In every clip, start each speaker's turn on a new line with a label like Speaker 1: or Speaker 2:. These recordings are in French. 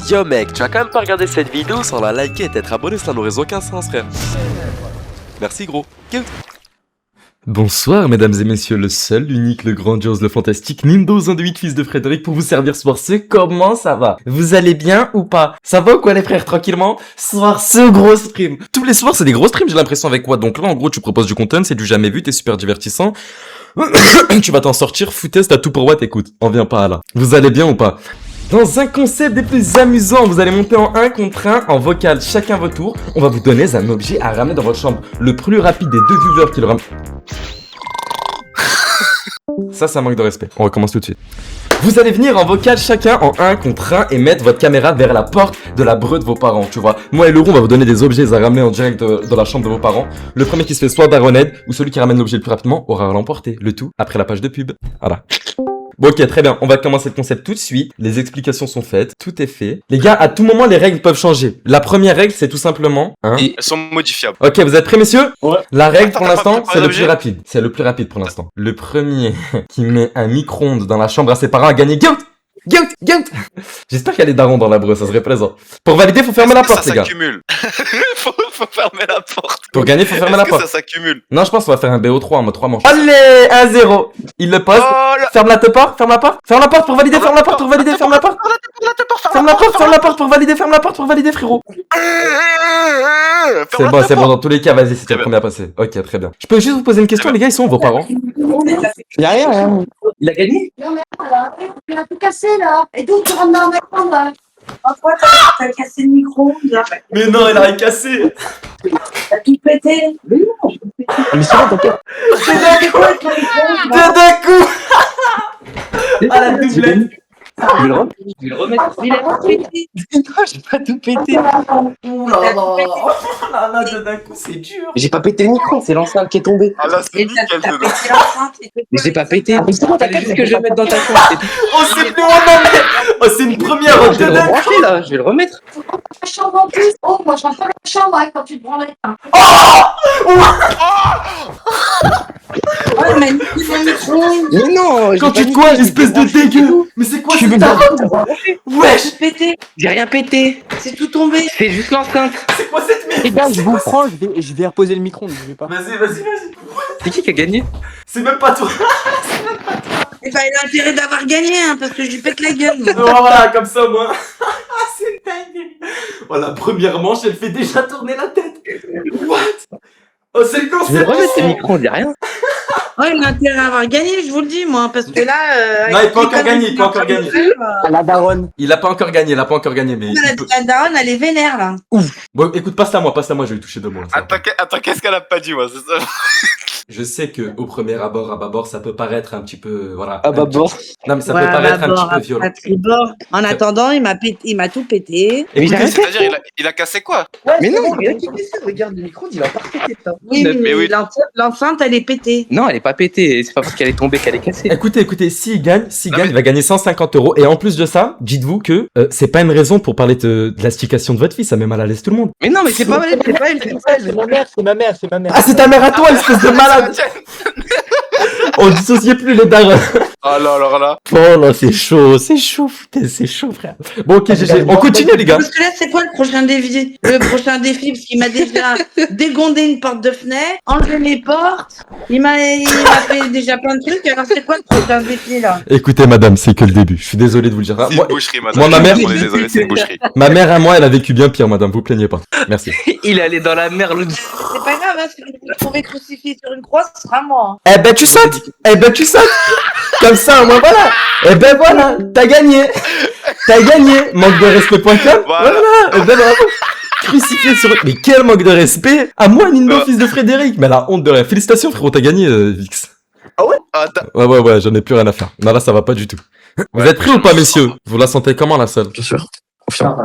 Speaker 1: Yo mec, tu vas quand même pas regarder cette vidéo sans la liker et t'être abonné, ça n'aurait aucun sens frère. Merci gros.
Speaker 2: Bonsoir mesdames et messieurs, le seul, l'unique, le grandiose, le fantastique Nindo 1 de 8 fils de Frédéric pour vous servir ce soir. C'est comment ça va? Vous allez bien ou pas? Ça va ou quoi les frères, tranquillement? Ce soir, ce gros stream. Tous les soirs c'est des gros streams j'ai l'impression avec quoi. Donc là en gros tu proposes du content, c'est du jamais vu, t'es super divertissant. Tu vas t'en sortir, foutaise, t'as tout pour what, écoute, on vient pas là. Vous allez bien ou pas? Dans un concept des plus amusants, vous allez monter en 1 contre 1, en vocal, chacun votre tour. On va vous donner un objet à ramener dans votre chambre. Le plus rapide des deux viewers qui le ramène... Ça manque de respect. On recommence tout de suite. Vous allez venir en vocal chacun en 1 contre 1 et mettre votre caméra vers la porte de la breu de vos parents, tu vois. Moi et Leroux, on va vous donner des objets à ramener en direct dans la chambre de vos parents. Le premier qui se fait soit Daroned, ou celui qui ramène l'objet le plus rapidement aura l'emporté. Le tout après la page de pub. Voilà. Bon ok, très bien, on va commencer le concept tout de suite, les explications sont faites, tout est fait. Les gars, à tout moment, les règles peuvent changer. La première règle, c'est tout simplement...
Speaker 3: Et elles sont modifiables.
Speaker 2: Ok, vous êtes prêts messieurs?
Speaker 4: Ouais.
Speaker 2: La règle pour
Speaker 3: Attends,
Speaker 2: l'instant,
Speaker 3: t'as
Speaker 2: c'est
Speaker 3: pas
Speaker 2: le plus rapide. C'est le plus rapide pour l'instant. Le premier qui met un micro-ondes dans la chambre à ses parents a gagné. Gout. J'espère qu'il y a les darons dans la breu, ça serait plaisant. Pour valider, faut fermer la porte les gars.
Speaker 3: Ça s'accumule. faut fermer la porte.
Speaker 2: Pour gagner, faut fermer la porte.
Speaker 3: Ça s'accumule.
Speaker 2: Non, je pense qu'on va faire un BO3 en mode 3 manches. Allez, 1-0. Il le pose.
Speaker 3: Oh là.
Speaker 2: Ferme la porte, ferme la porte. Ferme la porte pour valider, ferme la porte pour valider, ferme la porte. Ferme la porte pour valider, ferme la porte pour valider, frérot. C'est bon, dans tous les cas, vas-y, c'était le premier à passer. Ok, très bien. Je peux juste vous poser une question, les gars, ils sont où vos parents?
Speaker 4: Y'a rien. Il a gagné?
Speaker 5: Non mais là, il a tout cassé là. Et d'où tu rentres dans ma chambre là? Pourquoi t'as cassé le micro là?
Speaker 2: Mais non, elle a rien cassé.
Speaker 5: T'as tout pété? Mais non, j'ai tout pété.
Speaker 4: Mais c'est bon, t'inquiète.
Speaker 5: C'est quoi ton micro là?
Speaker 2: D'un coup. Ah, la doublette.
Speaker 4: Je vais le remettre.
Speaker 5: Il a tout pété.
Speaker 4: Non, j'ai pas tout pété.
Speaker 2: Ouh là là, d'un coup, c'est dur.
Speaker 4: J'ai pas pété le micro, c'est l'enceinte qui est tombée.
Speaker 3: Ah là, c'est
Speaker 5: Et t'as
Speaker 3: nickel
Speaker 5: pété
Speaker 3: dedans.
Speaker 5: l'enceinte.
Speaker 4: Mais j'ai pas pété. Mais c'est bon, t'inquiète, ce que je vais mettre dans ta chambre.
Speaker 2: Oh, c'est plus vraiment, mais... Oh, c'est une première.
Speaker 4: Je vais le rebrancher là, je vais le remettre.
Speaker 5: La chambre en plus. Oh, moi je rentre pas dans la chambre hein, quand tu te prends les mains. Ouais, mais nique mon micro.
Speaker 4: Mais non,
Speaker 2: Quand tu te quoi, espèce de dégueu. Mais c'est quoi
Speaker 4: Tu
Speaker 2: ce
Speaker 4: veux
Speaker 2: tarot?
Speaker 5: T'as
Speaker 2: Wesh.
Speaker 5: tout pété.
Speaker 4: J'ai rien pété.
Speaker 5: C'est tout tombé.
Speaker 4: C'est juste l'enceinte.
Speaker 2: C'est quoi cette merde?
Speaker 6: Les gars, je vous prends, je vais reposer le micro, ne bougez pas.
Speaker 2: Vas-y.
Speaker 4: C'est qui a gagné?
Speaker 2: C'est même pas toi.
Speaker 5: Et bah, il a intérêt d'avoir gagné hein, parce que je lui pète la gueule. moi.
Speaker 2: Voilà, comme ça, moi. C'est dingue. Oh, la première manche, elle fait déjà tourner la tête. What? Oh, c'est le
Speaker 4: Je vais le
Speaker 2: concept.
Speaker 4: remettre le micro, on dit rien.
Speaker 5: Ouais, il a intérêt à avoir gagné, je vous le dis, moi, parce que là.
Speaker 2: Non, il peut encore gagner, il peut encore gagner.
Speaker 6: À la daronne.
Speaker 2: Il a pas encore gagné, mais il peut...
Speaker 5: La daronne, elle est vénère, là.
Speaker 2: Bon, écoute, passe-la moi, je vais lui toucher 2 mots. Là, ça va.
Speaker 3: Attends, qu'est-ce qu'elle a pas dit, moi, c'est ça?
Speaker 2: Je sais que au premier abord, à bâbord, ça peut paraître un petit peu, voilà.
Speaker 4: Ah bah bon.
Speaker 2: Non, mais ça peut paraître un petit peu violent.
Speaker 5: En attendant, il m'a tout pété.
Speaker 4: Mais j'ai rien fait.
Speaker 3: C'est-à-dire, il a cassé quoi?
Speaker 4: Mais non, il a qui fait ça, regarde le micro, il va pas péter ça.
Speaker 5: Oui,
Speaker 3: Mais oui.
Speaker 5: l'enceinte, elle est pétée.
Speaker 4: Non, elle est pas pétée, c'est pas parce qu'elle est tombée qu'elle est cassée.
Speaker 2: Écoutez, s'il gagne,
Speaker 3: Non, mais-
Speaker 2: il va gagner 150 €. Et en plus de ça, dites-vous que c'est pas une raison pour parler de l'astication de votre fille, ça met mal à l'aise tout le monde.
Speaker 4: Mais non, mais c'est pas elle, c'est pas elle, c'est pas elle.
Speaker 6: C'est ma mère.
Speaker 2: Ah, c'est ta mère à toi, espèce de malade. On dissociait plus les darons.
Speaker 3: Ah là, alors là.
Speaker 2: Oh là, c'est chaud, putain, c'est chaud, frère. Bon, ok, GG, on continue, les gars.
Speaker 5: Parce que là, c'est quoi le prochain défi? Le prochain défi, parce qu'il m'a déjà dégondé une porte de fenêtre, enlevé mes portes, il m'a fait déjà plein de trucs, alors c'est quoi le prochain défi, là?
Speaker 2: Écoutez, madame, c'est que le début. Je suis désolé de vous le dire.
Speaker 3: C'est
Speaker 2: Moi,
Speaker 3: une boucherie, madame.
Speaker 2: moi, ma mère-
Speaker 3: On est désolé, c'est une boucherie.
Speaker 2: ma mère à moi, elle a vécu bien pire, madame, vous plaignez pas. Merci.
Speaker 4: Il est allé dans la mer l'autre.
Speaker 5: C'est pas grave, hein, si vous vous trouvez crucifié sur une croix, ce sera moi.
Speaker 2: Eh ben, tu sautes. Comme ça, moi, voilà. Eh ben, voilà, t'as gagné. Manque de respect.com.
Speaker 3: Voilà.
Speaker 2: Eh ben, bravo. Crucifié sur... Mais quel manque de respect. À moi, Nindo, fils de Frédéric. Mais la honte de rien. Félicitations, frérot, t'as gagné, Vix.
Speaker 3: Ah,
Speaker 2: Ouais, j'en ai plus rien à faire. Non, là, ça va pas du tout. Vous êtes prêts ou pas, messieurs? Vous la sentez comment, la salle?
Speaker 7: Bien sûr. Confiant.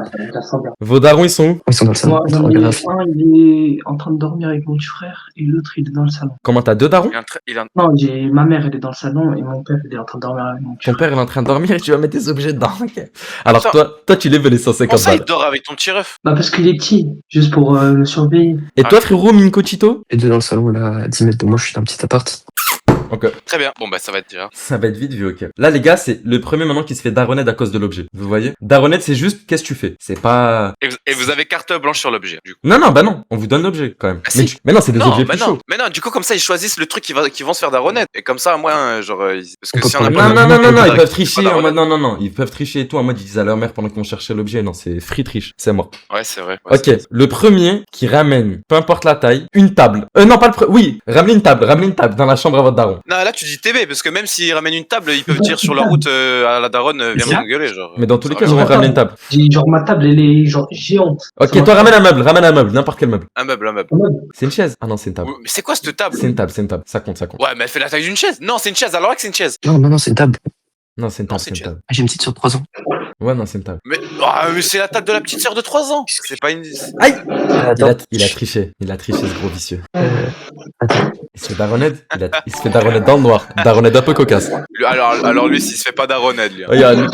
Speaker 2: Vos darons, ils sont où?
Speaker 7: Ils sont dans le salon.
Speaker 8: Moi, j'en ai un, il est en train de dormir avec mon petit frère et l'autre, il est dans le salon.
Speaker 2: Comment t'as 2 darons?
Speaker 8: Non, ma mère, elle est dans le salon et mon père, il est en train de dormir avec mon petit
Speaker 2: Ton père, il est en train de dormir et tu vas mettre des objets dedans. Ok. Alors, toi, tu lèves les
Speaker 3: Comment
Speaker 2: 150
Speaker 3: ça, il
Speaker 2: balles.
Speaker 3: dort avec ton petit ref?
Speaker 8: Bah, parce qu'il est petit, juste pour le surveiller.
Speaker 2: Et toi, frérot, Minko Chito?
Speaker 7: Les deux dans le salon, là, à 10 mètres de moi, je suis dans un petit appart.
Speaker 2: Ok.
Speaker 3: Très bien. Bon, bah, ça va être bien.
Speaker 2: Ça va être vite vu, ok. Là, les gars, c'est le premier maintenant qui se fait daronette à cause de l'objet. Vous voyez? Daronette, c'est juste, qu'est-ce que tu fais? C'est pas...
Speaker 3: Et vous avez carte blanche sur l'objet, du coup.
Speaker 2: Non, non, bah non. On vous donne l'objet, quand même.
Speaker 3: Ah,
Speaker 2: Mais,
Speaker 3: si.
Speaker 2: mais non, c'est des
Speaker 3: Non,
Speaker 2: objets
Speaker 3: bah
Speaker 2: plus
Speaker 3: non.
Speaker 2: chauds.
Speaker 3: Mais non, du coup, comme ça, ils choisissent le truc qui vont se faire daronette. Et comme ça, moi, genre, parce que si on a
Speaker 2: Non, non, non, non, non, ils peuvent tricher
Speaker 3: pas
Speaker 2: en mode,
Speaker 3: daronette.
Speaker 2: non, non, non, ils peuvent tricher et tout, en mode, ils disent à leur mère pendant qu'on cherchait l'objet. Non, c'est free triche. C'est mort.
Speaker 3: Ouais, c'est vrai. Ouais,
Speaker 2: Ok, le premier qui ramène, peu importe la taille, une table. Non, pas le premier. Oui, ramenez une table dans la chambre à votre daron.
Speaker 3: Non, là, tu dis TB, parce que même s'ils ramènent une table, ils peuvent dire sur la route à la daronne, viens
Speaker 8: C'est
Speaker 3: m'engueuler, genre.
Speaker 2: Mais dans tous les
Speaker 3: Ça
Speaker 2: cas,
Speaker 3: va,
Speaker 2: je vais
Speaker 8: Ouais.
Speaker 2: ramener une table.
Speaker 8: Genre, ma table, elle est genre géante.
Speaker 2: Ok,
Speaker 8: Ça
Speaker 2: toi,
Speaker 8: va.
Speaker 2: ramène un meuble, n'importe quel meuble.
Speaker 3: Un meuble, un meuble.
Speaker 2: C'est une chaise? Ah non, c'est une table.
Speaker 3: Mais c'est quoi cette table?
Speaker 2: C'est une table, c'est une table. Ça compte, ça compte.
Speaker 3: Ouais, mais elle fait la taille d'une chaise. Non, c'est une chaise, alors que c'est une chaise.
Speaker 7: Non, non, non, c'est une table.
Speaker 2: Non, c'est une
Speaker 3: Non,
Speaker 2: table,
Speaker 3: c'est
Speaker 2: c'est
Speaker 3: une
Speaker 2: une table.
Speaker 7: J'ai une petite sur 3 ans.
Speaker 2: Ouais, non, c'est une table.
Speaker 3: Mais c'est la table de la petite sœur de 3 ans. C'est pas une.
Speaker 2: Aïe!
Speaker 7: Attends.
Speaker 2: Il a triché. Il a triché, ce gros vicieux.
Speaker 7: Attends.
Speaker 2: Il se fait daronette. Il se fait daronette dans le noir. Daronette un peu cocasse.
Speaker 3: Alors lui, s'il se fait pas daronette, lui.
Speaker 2: Regarde. lui.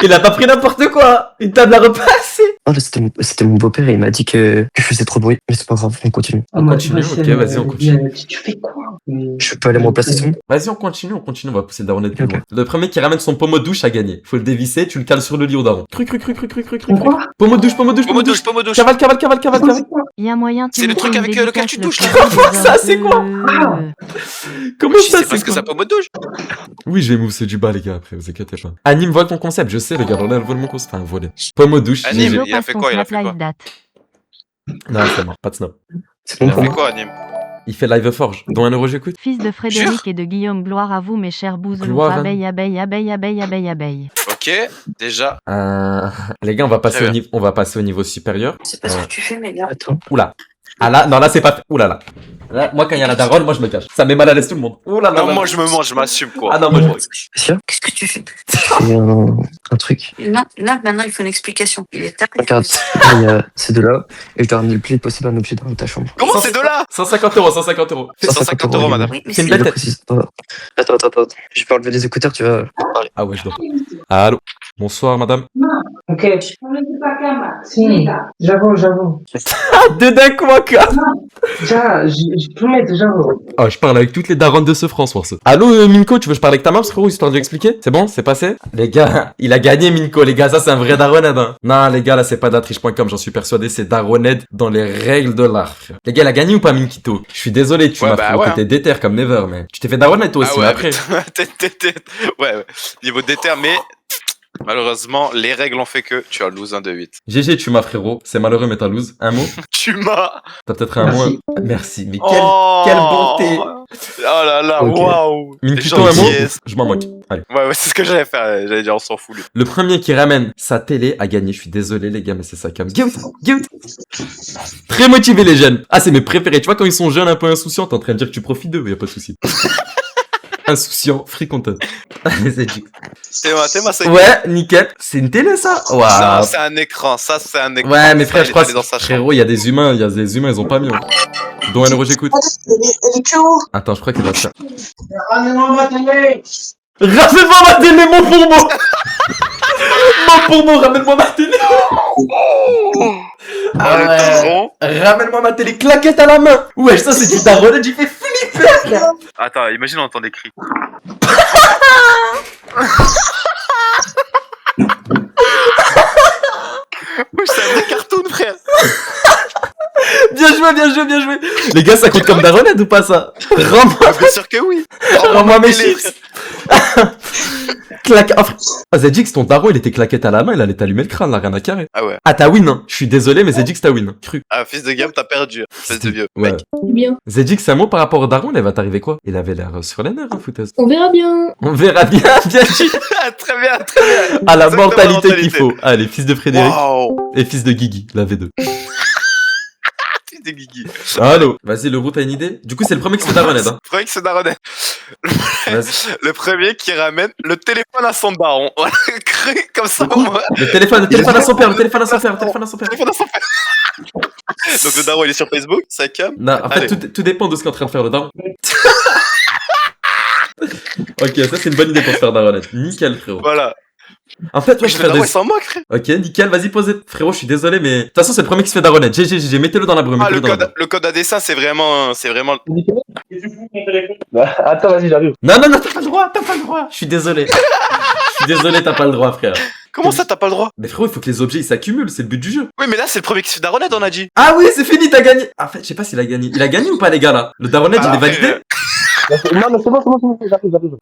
Speaker 2: Il a pas pris n'importe quoi. Une table à repasser.
Speaker 7: Oh, là, c'était mon beau-père et il m'a dit que je faisais trop de bruit. Mais c'est pas grave, on continue.
Speaker 2: On continue, ok, vas-y, on continue.
Speaker 8: Tu fais quoi?
Speaker 7: Je peux aller me replacer tout.
Speaker 2: Vas-y, on continue, on va pousser le daronette plus
Speaker 7: Ok.
Speaker 2: loin. Le premier qui ramène son pommeau de douche a gagné. Faut le dévisser, tu le cales sur le lit au daron. Cru.
Speaker 8: Quoi?
Speaker 2: Pommeau de douche.
Speaker 3: Pommeau douche, pommeau douche.
Speaker 2: Cavale.
Speaker 9: Il y a moyen
Speaker 3: C'est le truc avec lequel tu touches, là.
Speaker 2: Comment ça, c'est quoi? Comment
Speaker 3: Je
Speaker 2: ça,
Speaker 3: sais pas
Speaker 2: c'est
Speaker 3: ce que
Speaker 2: quoi?
Speaker 3: ça pommeau douche.
Speaker 2: Oui, je vais mousser du bas, les gars, après, vous inquiétez pas. Anime vole ton concept, je sais, les gars, on a volé mon concept. Enfin, volé. Pommeau douche,
Speaker 3: Anime.
Speaker 2: GG.
Speaker 3: Il a fait quoi, il a fait quoi
Speaker 2: Non, c'est mort, pas de snob.
Speaker 7: C'est bon
Speaker 3: Il a
Speaker 7: pour
Speaker 3: fait
Speaker 7: moi.
Speaker 3: quoi, Nîmes?
Speaker 2: Il fait live forge, dont 1 euro j'écoute.
Speaker 9: Fils de Frédéric et de Guillaume, gloire à vous, mes chers bouselons.
Speaker 2: Gloire à-
Speaker 9: Abeille.
Speaker 3: Ok, déjà.
Speaker 2: Les gars,
Speaker 3: Très bien.
Speaker 2: on va passer au niveau supérieur.
Speaker 7: C'est pas ce que tu fais, mais là. Attends.
Speaker 2: Oula. Ah là, non, là, c'est pas fait. Oula là. Là, moi, quand il y a la daronne, moi, je me cache. Ça met mal à l'aise tout le monde. Oula là.
Speaker 3: Non,
Speaker 2: là.
Speaker 3: moi je me mange, je m'assume quoi.
Speaker 2: Ah non, moi,
Speaker 7: Qu'est-ce que tu fais? C'est un truc.
Speaker 10: Non, là, maintenant, il faut une explication. Il est tard.
Speaker 7: Regarde, là, il y a ces deux-là, et je dois ramener le plus vite possible un objet dans ta chambre.
Speaker 3: Comment c'est de là?
Speaker 2: 150 euros, 150 euros.
Speaker 3: 150 euros, madame.
Speaker 10: Oui, mais
Speaker 2: C'est une
Speaker 7: Je le
Speaker 2: bête.
Speaker 7: précise pas. Attends. Je peux enlever les écouteurs, tu vas parler.
Speaker 2: Ah ouais, je dois. Allô. Bonsoir, madame.
Speaker 8: Ok. Si, j'avoue.
Speaker 2: Deux d'un coup, encore.
Speaker 8: Tiens, je peux mettre, j'avoue.
Speaker 2: Oh, je parle avec toutes les daronnes de ce François. Allô, Minko, tu veux que je parle avec ta maman, frérot, histoire de lui expliquer? C'est bon, c'est passé? Les gars, il a gagné, Minko, les gars, ça c'est un vrai daroned, hein. Non, les gars, là, c'est pas datriche.com, j'en suis persuadé, c'est daroned dans les règles de l'art. frère. Les gars, il a gagné ou pas, Minkito? Je suis désolé, tu
Speaker 3: Ouais,
Speaker 2: m'as
Speaker 3: bah
Speaker 2: fait,
Speaker 3: ouais,
Speaker 2: t'étais déter comme never, mais tu t'es fait daroned toi aussi,
Speaker 3: Ah
Speaker 2: mais
Speaker 3: ouais,
Speaker 2: après.
Speaker 3: ouais. Niveau déter, mais malheureusement, les règles ont fait que tu as lose un de 8.
Speaker 2: GG, tu m'as, frérot, c'est malheureux, mais t'as lose. Un mot?
Speaker 3: Tu m'as.
Speaker 2: T'as peut-être un
Speaker 8: Merci.
Speaker 2: mot? Merci, mais
Speaker 3: Oh
Speaker 2: quelle bonté.
Speaker 3: Oh là là,
Speaker 7: Ok.
Speaker 3: waouh.
Speaker 2: Minkito,
Speaker 3: Les
Speaker 2: un mot?
Speaker 3: gentillesses.
Speaker 2: Je m'en moque. Allez.
Speaker 3: Ouais, c'est ce que j'allais faire. J'allais dire, on s'en fout, lui.
Speaker 2: Le premier qui ramène sa télé a gagné. Je suis désolé, les gars, mais c'est ça comme. Guilt. Très motivé, les jeunes. Ah, c'est mes préférés. Tu vois, quand ils sont jeunes, un peu insouciants, t'es en train de dire que tu profites d'eux. Y a pas de souci. Insouciant, free content. C'est Jix.
Speaker 3: T'es ma c'est.
Speaker 2: Ouais, nickel. C'est une télé, ça?
Speaker 3: Non,
Speaker 2: Waouh.
Speaker 3: c'est un écran. Ça, c'est un écran.
Speaker 2: Ouais, mais
Speaker 3: Ça,
Speaker 2: frère,
Speaker 3: il
Speaker 2: je
Speaker 3: est
Speaker 2: crois
Speaker 3: allé dans sa
Speaker 2: que,
Speaker 3: chambre.
Speaker 2: frérot, il y a des humains, ils ont pas mis. Dont 1 euro, j'écoute. Attends, je crois qu'il va te faire.
Speaker 8: Ramène-moi ma télé.
Speaker 2: Ramène-moi ma télé, mon fourbeau! Mon fourbeau, ramène-moi ma télé!
Speaker 3: Ah, le tendron.
Speaker 2: Ramène-moi ma télé, claquette à la main! Ouais, ça c'est du daronnet, j'ai fait flipper!
Speaker 3: Attends, imagine on entend des cris. Ouais, c'est un vrai cartoon, frère.
Speaker 2: Bien joué! Les gars, ça compte comme daronnet ou pas ça? Rends-moi,
Speaker 3: Ah, bien sûr que oui.
Speaker 2: rends-moi mes
Speaker 3: télé,
Speaker 2: chips! Claque. Ah, Zedix, ton daron, il était claquette à la main, il allait t'allumer le crâne, là, rien à carrer.
Speaker 3: Ah ouais.
Speaker 2: Ah, t'as win, hein. Je suis désolé, mais Zedix, t'as win. Cru.
Speaker 3: Ah, fils de gamme, t'as perdu. Fils de vieux.
Speaker 2: Ouais.
Speaker 3: Mec.
Speaker 10: Bien.
Speaker 2: Zedix, un mot par rapport au daron, il va t'arriver quoi? Il avait l'air sur les nerfs, hein, fouteuse.
Speaker 10: On verra bien.
Speaker 2: On verra bien dit.
Speaker 3: Ah, très bien, très bien.
Speaker 2: À la
Speaker 3: Exactement
Speaker 2: mentalité
Speaker 3: la
Speaker 2: qu'il
Speaker 3: mentalité.
Speaker 2: faut. Allez, fils de Frédéric
Speaker 3: Waouh.
Speaker 2: et fils de Guigui, la V2.
Speaker 3: Fils de Guigui.
Speaker 2: Allô. Vas-y, le roux, t'as une idée? Du coup, c'est le premier qui se fait daronnet, hein.
Speaker 3: C'est vrai que c'est daronnet.
Speaker 2: Vas-y.
Speaker 3: Le premier qui ramène le téléphone à son baron. Voilà, cru comme ça, moi.
Speaker 2: Le téléphone à son père, le téléphone à son père.
Speaker 3: Téléphone à son père. Donc le daron, il est sur Facebook, ça cam.
Speaker 2: Non, en fait,
Speaker 3: Allez.
Speaker 2: tout dépend de ce qu'est en train de faire le daron. Ok, ça c'est une bonne idée pour se faire daronnet. Nickel, frérot.
Speaker 3: Voilà.
Speaker 2: En fait, ouais,
Speaker 3: Je
Speaker 2: je
Speaker 3: le
Speaker 2: fais
Speaker 3: daron,
Speaker 2: des...
Speaker 3: il s'en moque, frère.
Speaker 2: Ok, nickel, vas-y, posez. Frérot, je suis désolé, mais... De toute façon, c'est le premier qui se fait daronnet. GG, mettez-le dans la brume,
Speaker 3: Ah,
Speaker 2: mettez-le dans la brume.
Speaker 3: le code à dessin, c'est vraiment.
Speaker 4: Attends, vas-y, j'arrive.
Speaker 2: Non, t'as pas le droit, Je suis désolé. T'as pas le droit, frère.
Speaker 3: Comment ça, t'as pas le droit?
Speaker 2: Mais frérot, il faut que les objets, ils s'accumulent, c'est le but du jeu.
Speaker 3: Oui, mais là, c'est le premier qui se fait daronnet, on a dit.
Speaker 2: Ah oui, c'est fini, t'as gagné. En fait, je sais pas s'il a gagné. Il a gagné ou pas, les gars, là? Le daronnet, il est
Speaker 3: Ah,
Speaker 2: validé?
Speaker 4: Non, mais c'est bon, j'arrive.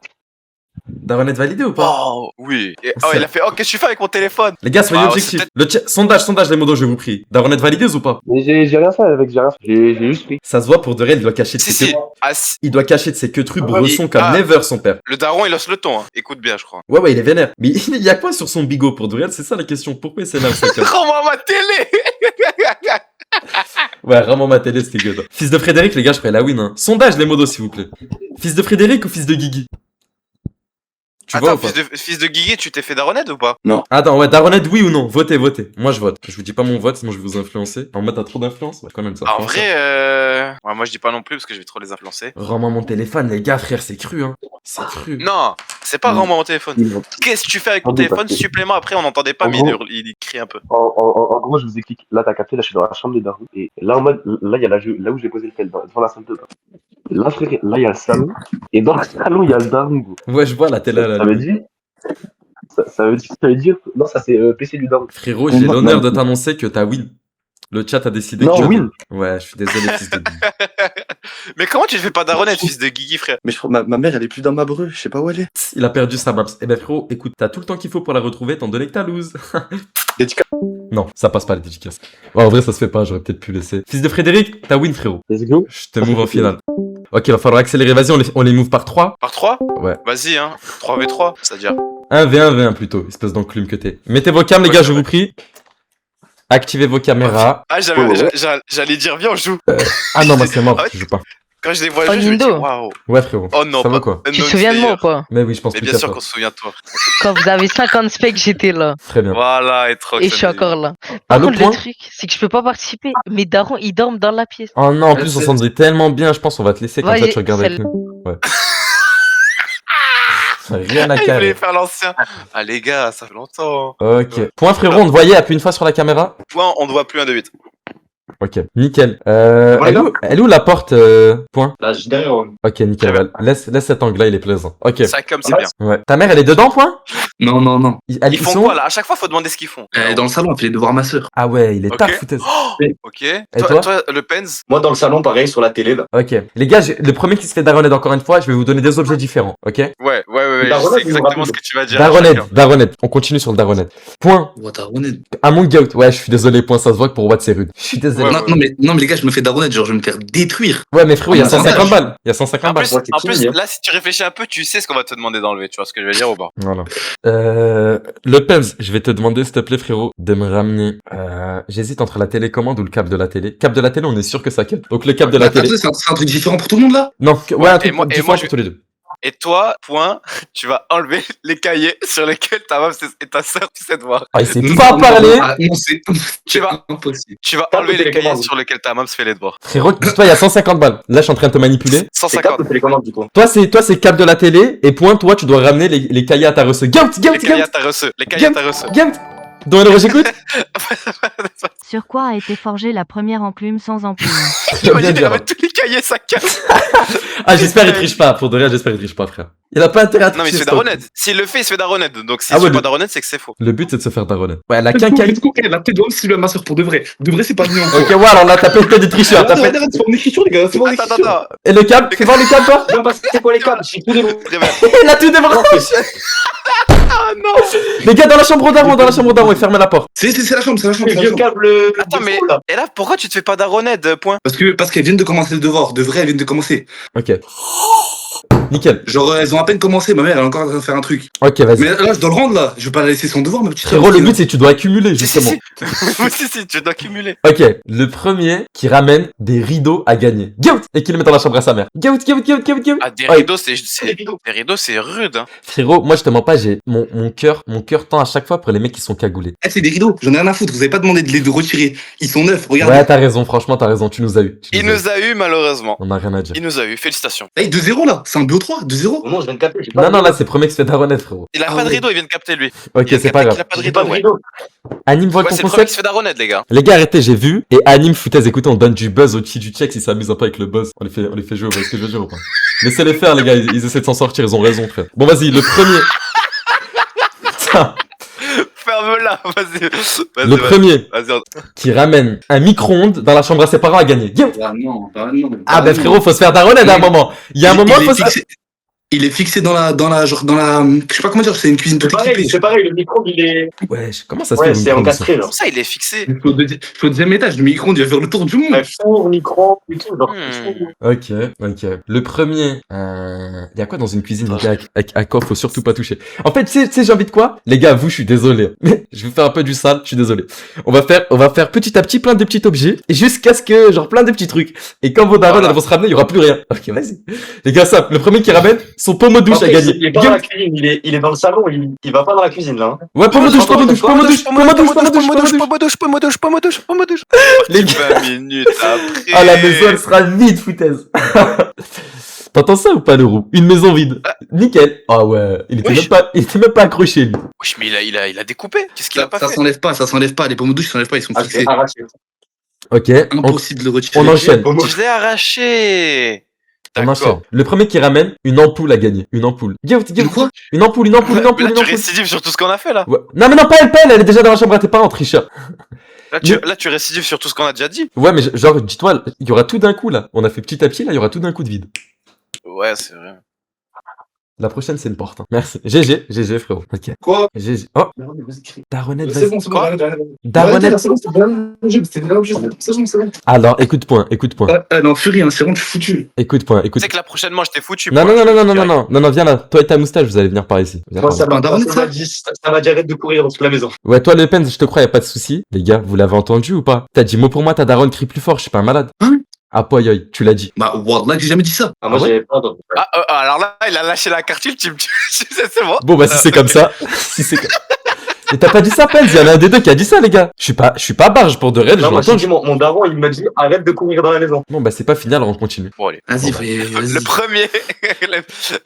Speaker 2: Daronnet validé ou pas?
Speaker 3: Oh, oui. Oh, il a fait, oh, qu'est-ce que tu fais avec mon téléphone?
Speaker 2: Les gars, soyez
Speaker 3: Ah,
Speaker 2: objectifs. Sondage, les modos, je vous prie. Daronnet validé ou pas?
Speaker 4: Mais j'ai rien fait avec, j'ai juste pris.
Speaker 2: Ça se voit pour de vrai, il doit cacher de
Speaker 3: Si,
Speaker 2: ses
Speaker 3: si.
Speaker 2: queues.
Speaker 3: Ah, si.
Speaker 2: Il doit cacher de ses queues trucs bressons comme
Speaker 3: Ah.
Speaker 2: Never, son père.
Speaker 3: Le daron, il hausse le ton, hein. Écoute bien, je crois.
Speaker 2: Ouais, il est vénère. Mais il y a quoi sur son bigot pour de vrai? C'est ça la question. Pourquoi il s'énerve, ça?
Speaker 3: Rends-moi ma télé!
Speaker 2: Ouais, vraiment ma télé, c'était good. Fils de Frédéric, les gars, je ferai la win, hein. Sondage, les modos, s'il vous plaît. Fils de Frédéric ou fils de Guigui? Tu vois ou
Speaker 3: Attends,
Speaker 2: pas?
Speaker 3: fils de Guigui, tu t'es fait daronnet ou pas?
Speaker 2: Attends, ouais, daronnet, oui ou non? Votez. Moi, je vote. Je vous dis pas mon vote, sinon je vais vous influencer. En mode, t'as trop d'influence? Ouais, quand même, ça.
Speaker 3: En vrai, ouais, moi je dis pas non plus parce que je vais trop les influencer.
Speaker 2: Rends-moi mon téléphone, les gars, frère, c'est cru, hein. C'est cru.
Speaker 3: Non, c'est pas rends-moi mon téléphone. Qu'est-ce que tu fais avec ton téléphone? Supplément, après on n'entendait pas, mais il crie un peu.
Speaker 4: En gros, je vous explique. Là, t'as capté, là, je suis dans la chambre des darons. Et là, en mode, là, il y a là où j'ai posé le tel, devant la salle de bain. Là, frère, là, il y a le salon. Et dans le salon, il y a le daron, gros.
Speaker 2: Ouais, je vois la télé là.
Speaker 4: Ça veut dire. Ça veut dire. Non, ça, c'est PC du daron.
Speaker 2: Frérot, j'ai l'honneur de t'annoncer que t'as win. Le chat a décidé
Speaker 4: Non,
Speaker 2: que je
Speaker 4: win.
Speaker 2: Ouais, je suis désolé, fils de Guigui.
Speaker 3: Mais comment tu te fais pas daronnet, fils de Guigui, frère?
Speaker 7: Mais je crois ma mère, elle est plus dans ma breu, je sais pas où elle est.
Speaker 2: Il a perdu sa maps. Eh ben, frérot, écoute, t'as tout le temps qu'il faut pour la retrouver, étant donné que t'as lose. Non, ça passe pas les dédicaces. Ouais, en vrai, ça se fait pas, j'aurais peut-être pu laisser. Fils de Frédéric, t'as win, frérot.
Speaker 4: Let's go.
Speaker 2: Je te move en finale. Ok, va falloir accélérer. Vas-y, on les move par 3.
Speaker 3: Par 3?
Speaker 2: Ouais.
Speaker 3: Vas-y, hein. 3v3, c'est-à-dire.
Speaker 2: 1v1 plutôt, espèce d'enclume que t'es. Mettez vos cams, les gars, je vous prie. Activez vos caméras.
Speaker 3: Ah, j'allais dire, viens, on joue.
Speaker 2: Ah non, moi c'est mort,
Speaker 3: Ah ouais.
Speaker 2: je joue pas.
Speaker 3: Quand je les vois
Speaker 11: Oh,
Speaker 3: jouer, je me dis,
Speaker 11: Nindo.
Speaker 3: waouh.
Speaker 2: Ouais, frérot.
Speaker 3: Oh non,
Speaker 2: Ça va
Speaker 3: pas.
Speaker 2: quoi?
Speaker 11: Tu te souviens de moi ou pas?
Speaker 2: Mais oui, je pense
Speaker 3: Mais
Speaker 2: plus
Speaker 3: bien
Speaker 2: qu'à
Speaker 3: sûr
Speaker 2: toi.
Speaker 3: qu'on se souvient de toi.
Speaker 11: Quand vous avez 50 specs, j'étais là.
Speaker 2: Très bien.
Speaker 3: Voilà, et trop.
Speaker 11: Et je suis encore là.
Speaker 2: À
Speaker 11: Par
Speaker 2: l'autre
Speaker 11: contre, le
Speaker 2: point.
Speaker 11: truc, c'est que je peux pas participer. Mes darons, ils dorment dans la pièce.
Speaker 2: Oh non, en plus, on s'entendait tellement bien, je pense qu'on va te laisser comme
Speaker 11: Ouais,
Speaker 2: ça, tu regardes avec
Speaker 11: celle-
Speaker 2: nous. Ouais. Rien à
Speaker 3: Il voulait
Speaker 2: carrer.
Speaker 3: faire l'ancien. Ah, les gars, ça fait longtemps.
Speaker 2: Ok. Point, frérot, on te voyait, appuie une fois sur la caméra.
Speaker 3: Point, on ne voit plus un de 8.
Speaker 2: Ok, nickel. Elle est où la porte, point?
Speaker 7: Là, je suis derrière.
Speaker 2: Ok, nickel. Bah, laisse cet angle-là, il est plaisant. Ok.
Speaker 3: Ça, comme c'est bien.
Speaker 2: Ouais. Ta mère, elle est dedans, point?
Speaker 7: Non.
Speaker 2: Elle
Speaker 3: Ils font quoi là? À chaque fois, faut demander ce qu'ils font.
Speaker 7: Elle est dans le salon, elle fait les devoirs à ma soeur.
Speaker 2: Ah ouais, il est
Speaker 3: Ok.
Speaker 2: tard, foutaise.
Speaker 3: Ok.
Speaker 2: Et
Speaker 3: Toi, le Pens?
Speaker 7: Moi, dans le salon, pareil, sur la télé, là.
Speaker 2: Ok. Les gars, le premier qui se fait daronnet encore une fois, je vais vous donner des objets différents, ok?
Speaker 3: Ouais. Je
Speaker 7: Daronnet,
Speaker 3: sais exactement ce que tu vas dire.
Speaker 2: Daronnet. On continue sur le daronnet. Point. Among Out. Ouais, je suis désolé, point, ça se voit que pour Watt, c'est rude. Je suis désolé.
Speaker 3: Ouais,
Speaker 7: non, mais les gars, je me fais daronnet, genre, je vais me faire détruire.
Speaker 2: Ouais, mais frérot, il y a
Speaker 7: Ah,
Speaker 2: 150 balles. Il y a 150
Speaker 3: En
Speaker 2: balles.
Speaker 3: plus, là, si tu réfléchis un peu, tu sais ce qu'on va te demander d'enlever. Tu vois ce que je veux dire ou pas?
Speaker 2: Voilà. Le Pens, je vais te demander, s'il te plaît, frérot, de me ramener. J'hésite entre la télécommande ou le câble de la télé. Câble de la télé, on est sûr que ça capte. Donc le câble de la télé.
Speaker 7: C'est un truc différent pour tout le monde, là?
Speaker 2: Non, ouais, un truc
Speaker 3: moi,
Speaker 2: différent
Speaker 3: je-
Speaker 2: pour tous les deux.
Speaker 3: Et toi, point, tu vas enlever les cahiers sur lesquels ta meuf et ta sœur, tu sais de voir.
Speaker 2: Ah, il sait pas parler.
Speaker 7: Non, c'est
Speaker 3: Tu vas,
Speaker 7: impossible.
Speaker 3: tu vas enlever les cahiers sur lesquels ta meuf se fait les devoirs.
Speaker 2: Frérot, toi, il y a 150 balles. Là, je suis en train de te manipuler.
Speaker 3: 150.
Speaker 7: télécommande, du coup.
Speaker 2: Toi, c'est câble de la télé. Et point, toi, tu dois ramener les cahiers à ta reçu.
Speaker 3: Les cahiers à ta reçu. Les cahiers à ta reçu.
Speaker 2: Don alors, j'écoute.
Speaker 9: Sur quoi a été forgée la première enclume sans enclume?
Speaker 3: J'imagine, il avait tous les cahiers, ça casse.
Speaker 2: Ah, j'espère qu'il triche pas. Pour de vrai, j'espère qu'il triche pas, frère. Il a pas intérêt à tricher.
Speaker 3: Non, mais il se fait
Speaker 2: stop.
Speaker 3: daronnet. S'il le fait, il se fait daronnet. Donc, s'il
Speaker 2: Ah
Speaker 3: se
Speaker 2: ouais,
Speaker 3: fait pas
Speaker 2: le-
Speaker 3: daronnet, c'est que c'est faux.
Speaker 2: Le but, c'est de se faire daronner. Ouais, la quincaille.
Speaker 7: Elle a peut-être aussi à ma soeur pour de vrai. De vrai, c'est pas mieux.
Speaker 2: Ok, ouais, alors là, t'as fait des tricheurs. T'as fait...
Speaker 7: C'est mon écriture, les gars. C'est mon écriture.
Speaker 3: Attends.
Speaker 2: Et le câble? Fais voir le câble, toi.
Speaker 7: Je vais passer c'est quoi les câbles. J'ai tout des
Speaker 3: Très bien.
Speaker 2: Il a tout débranché.
Speaker 3: Ah non.
Speaker 2: Les gars, dans la chambre d'avant, et fermez la porte.
Speaker 7: C'est la chambre, c'est la chambre.
Speaker 6: Le vieux câble.
Speaker 3: Attends, mais. Et là, pourquoi tu te fais pas daronnet, point?
Speaker 7: Parce qu'elles viennent de commencer le devoir. De vrai, elles viennent de commencer.
Speaker 2: Ok. Nickel.
Speaker 7: Genre, elles ont à peine commencé. Ma mère, elle est encore en train de faire un truc.
Speaker 2: Ok, vas-y.
Speaker 7: Mais là, je dois le rendre, là. Je vais pas la laisser son devoir, ma petite.
Speaker 2: Frérot, le but, c'est que tu dois accumuler,
Speaker 3: Si,
Speaker 2: justement.
Speaker 3: si, tu dois cumuler.
Speaker 2: Ok, le premier qui ramène des rideaux à gagner. Gout. Et qui le met dans la chambre à sa mère. Gout.
Speaker 3: Ah, des
Speaker 2: Ouais.
Speaker 3: rideaux, des rideaux, c'est rude, hein.
Speaker 2: Frérot, moi je te mens pas, j'ai mon cœur tend à chaque fois pour les mecs qui sont cagoulés.
Speaker 7: Eh, c'est des rideaux. J'en ai rien à foutre. Vous avez pas demandé de les retirer. Ils sont neufs. Regarde.
Speaker 2: Ouais, t'as raison, franchement, t'as raison, tu nous as eu.
Speaker 3: Il nous a eu, malheureusement.
Speaker 2: On a rien à dire.
Speaker 3: Il nous a eu, félicitations.
Speaker 7: Hey, 2-0, là. C'est un
Speaker 12: niveau 3, 2-0.
Speaker 4: Non, je viens de capter.
Speaker 2: Non, là, c'est premier qui se fait daronnet, frérot.
Speaker 3: Il a pas de rideau, il vient de capter lui.
Speaker 2: Ok, c'est pas
Speaker 3: Il a
Speaker 2: grave.
Speaker 3: pas de rideau, ouais.
Speaker 2: Anime voit
Speaker 3: Ouais,
Speaker 2: ton
Speaker 3: c'est le premier qui
Speaker 2: concept.
Speaker 3: se fait daronnet, les gars.
Speaker 2: Les gars, arrêtez, j'ai vu. Et Anime, foutaise, écoutez, on donne du buzz au-dessus du check s'ils s'amusent un peu avec le buzz. On les fait jouer, vous voyez ce que je veux dire ou pas? Laissez-les faire, les gars, ils essaient de s'en sortir, ils ont raison, frère. Bon, vas-y, le premier. Tiens,
Speaker 3: Ferme-la, vas-y.
Speaker 2: le premier
Speaker 3: Vas-y.
Speaker 2: qui ramène un micro-ondes dans la chambre à ses parents a gagné. Yo.
Speaker 12: Ah non.
Speaker 2: Ah, ben frérot, faut se faire daronnet à un moment. Il y a un moment, faut se faire.
Speaker 12: Il est fixé dans la, je sais pas comment dire, c'est une cuisine toute équipée.
Speaker 4: C'est pareil, le micro-ondes, il est.
Speaker 2: Ouais, comment ça se fait?
Speaker 4: Ouais, c'est encastré, là.
Speaker 3: Comment ça, il est fixé?
Speaker 12: Faut au deuxième étage, le micro-ondes, il va faire le tour du monde.
Speaker 4: Four, micro, et tout. Genre,
Speaker 2: Ok. Le premier, il y a quoi dans une cuisine, les gars, à quoi faut surtout pas toucher? En fait, tu sais, j'ai envie de quoi? Les gars, vous, je suis désolé. Mais je vais faire un peu du sale, je suis désolé. On va faire petit à petit plein de petits objets, et jusqu'à ce que, genre, plein de petits trucs. Et quand vos darons, elles vont se ramener, il y aura plus rien. Ok, vas-y. Les gars, ça, le premier qui ramène, son pommeau douche a gagné.
Speaker 4: Il est pas dans la cuisine, il est dans le salon, il va pas dans la cuisine, là.
Speaker 2: Ouais, pommeau douche. Les gars.
Speaker 3: 20 minutes après.
Speaker 2: Ah, la maison, elle sera vide, foutaise. T'entends ça ou pas, le roux? Une maison vide. Nickel. Ah ouais, il était même pas accroché, lui.
Speaker 3: Wesh, mais il a découpé. Qu'est-ce qu'il a pas
Speaker 12: Ça
Speaker 3: fait?
Speaker 12: s'enlève pas, les pommes douches s'enlèvent pas, ils sont fixés.
Speaker 2: Ok.
Speaker 12: Impossible de le retirer.
Speaker 2: On enchaîne.
Speaker 3: Je l'ai arraché.
Speaker 2: On enchaîne.
Speaker 3: D'accord.
Speaker 2: Le premier qui ramène, une ampoule à gagner. Une ampoule.
Speaker 12: Quoi?
Speaker 2: Une ampoule.
Speaker 3: Là, tu récidives sur tout ce qu'on a fait, là.
Speaker 2: Ouais. Non, mais non, pas elle est déjà dans la chambre à tes parents, tricheur.
Speaker 3: Là, tu récidives sur tout ce qu'on a déjà dit.
Speaker 2: Ouais, mais genre, dis-toi, il y aura tout d'un coup, là. On a fait petit à petit, là, il y aura tout d'un coup de vide.
Speaker 3: Ouais, c'est vrai.
Speaker 2: La prochaine, c'est une porte. Hein. Merci. GG, frérot. Ok.
Speaker 12: Quoi?
Speaker 2: GG. Oh, Daronette,
Speaker 12: C'est bon,
Speaker 2: vas-y.
Speaker 12: c'est bon.
Speaker 2: Daronette.
Speaker 12: C'est bon.
Speaker 2: Alors, écoute point.
Speaker 12: Non, Fury, hein, c'est bon, je suis foutu.
Speaker 2: Écoute point.
Speaker 3: Tu sais que là, prochainement, je t'ai foutu.
Speaker 2: Non, viens là. Toi et ta moustache, vous allez venir par ici. Viens par là.
Speaker 4: Ça va dire arrête de courir dans toute la maison.
Speaker 2: Ouais, toi, Le Pen, je te crois, y a pas de souci. Les gars, vous l'avez entendu ou pas? T'as dit mot pour moi, ta daronne crie plus fort, je suis pas un malade.
Speaker 12: Hein?
Speaker 2: Ah, poyoï, tu l'as dit.
Speaker 12: Bah, Wallah, j'ai jamais dit ça.
Speaker 4: Ah, moi,
Speaker 2: ouais
Speaker 4: j'avais pas entendu.
Speaker 3: Alors là, il a lâché la carte ultime. C'est bon.
Speaker 2: Bon, bah, si c'est comme ça. Si c'est comme... Mais t'as pas dit ça, Pens, il y en a un des deux qui a dit ça, les gars. Je suis pas barge pour de réel, je
Speaker 4: Non, moi, j'ai
Speaker 2: l'entends.
Speaker 4: dit, mon daron, il m'a dit arrête de courir dans la maison.
Speaker 2: Bon, bah, c'est pas fini, alors on continue.
Speaker 3: Bon, allez.
Speaker 12: Vas-y,
Speaker 2: Bon,
Speaker 12: vas-y.
Speaker 3: Le premier,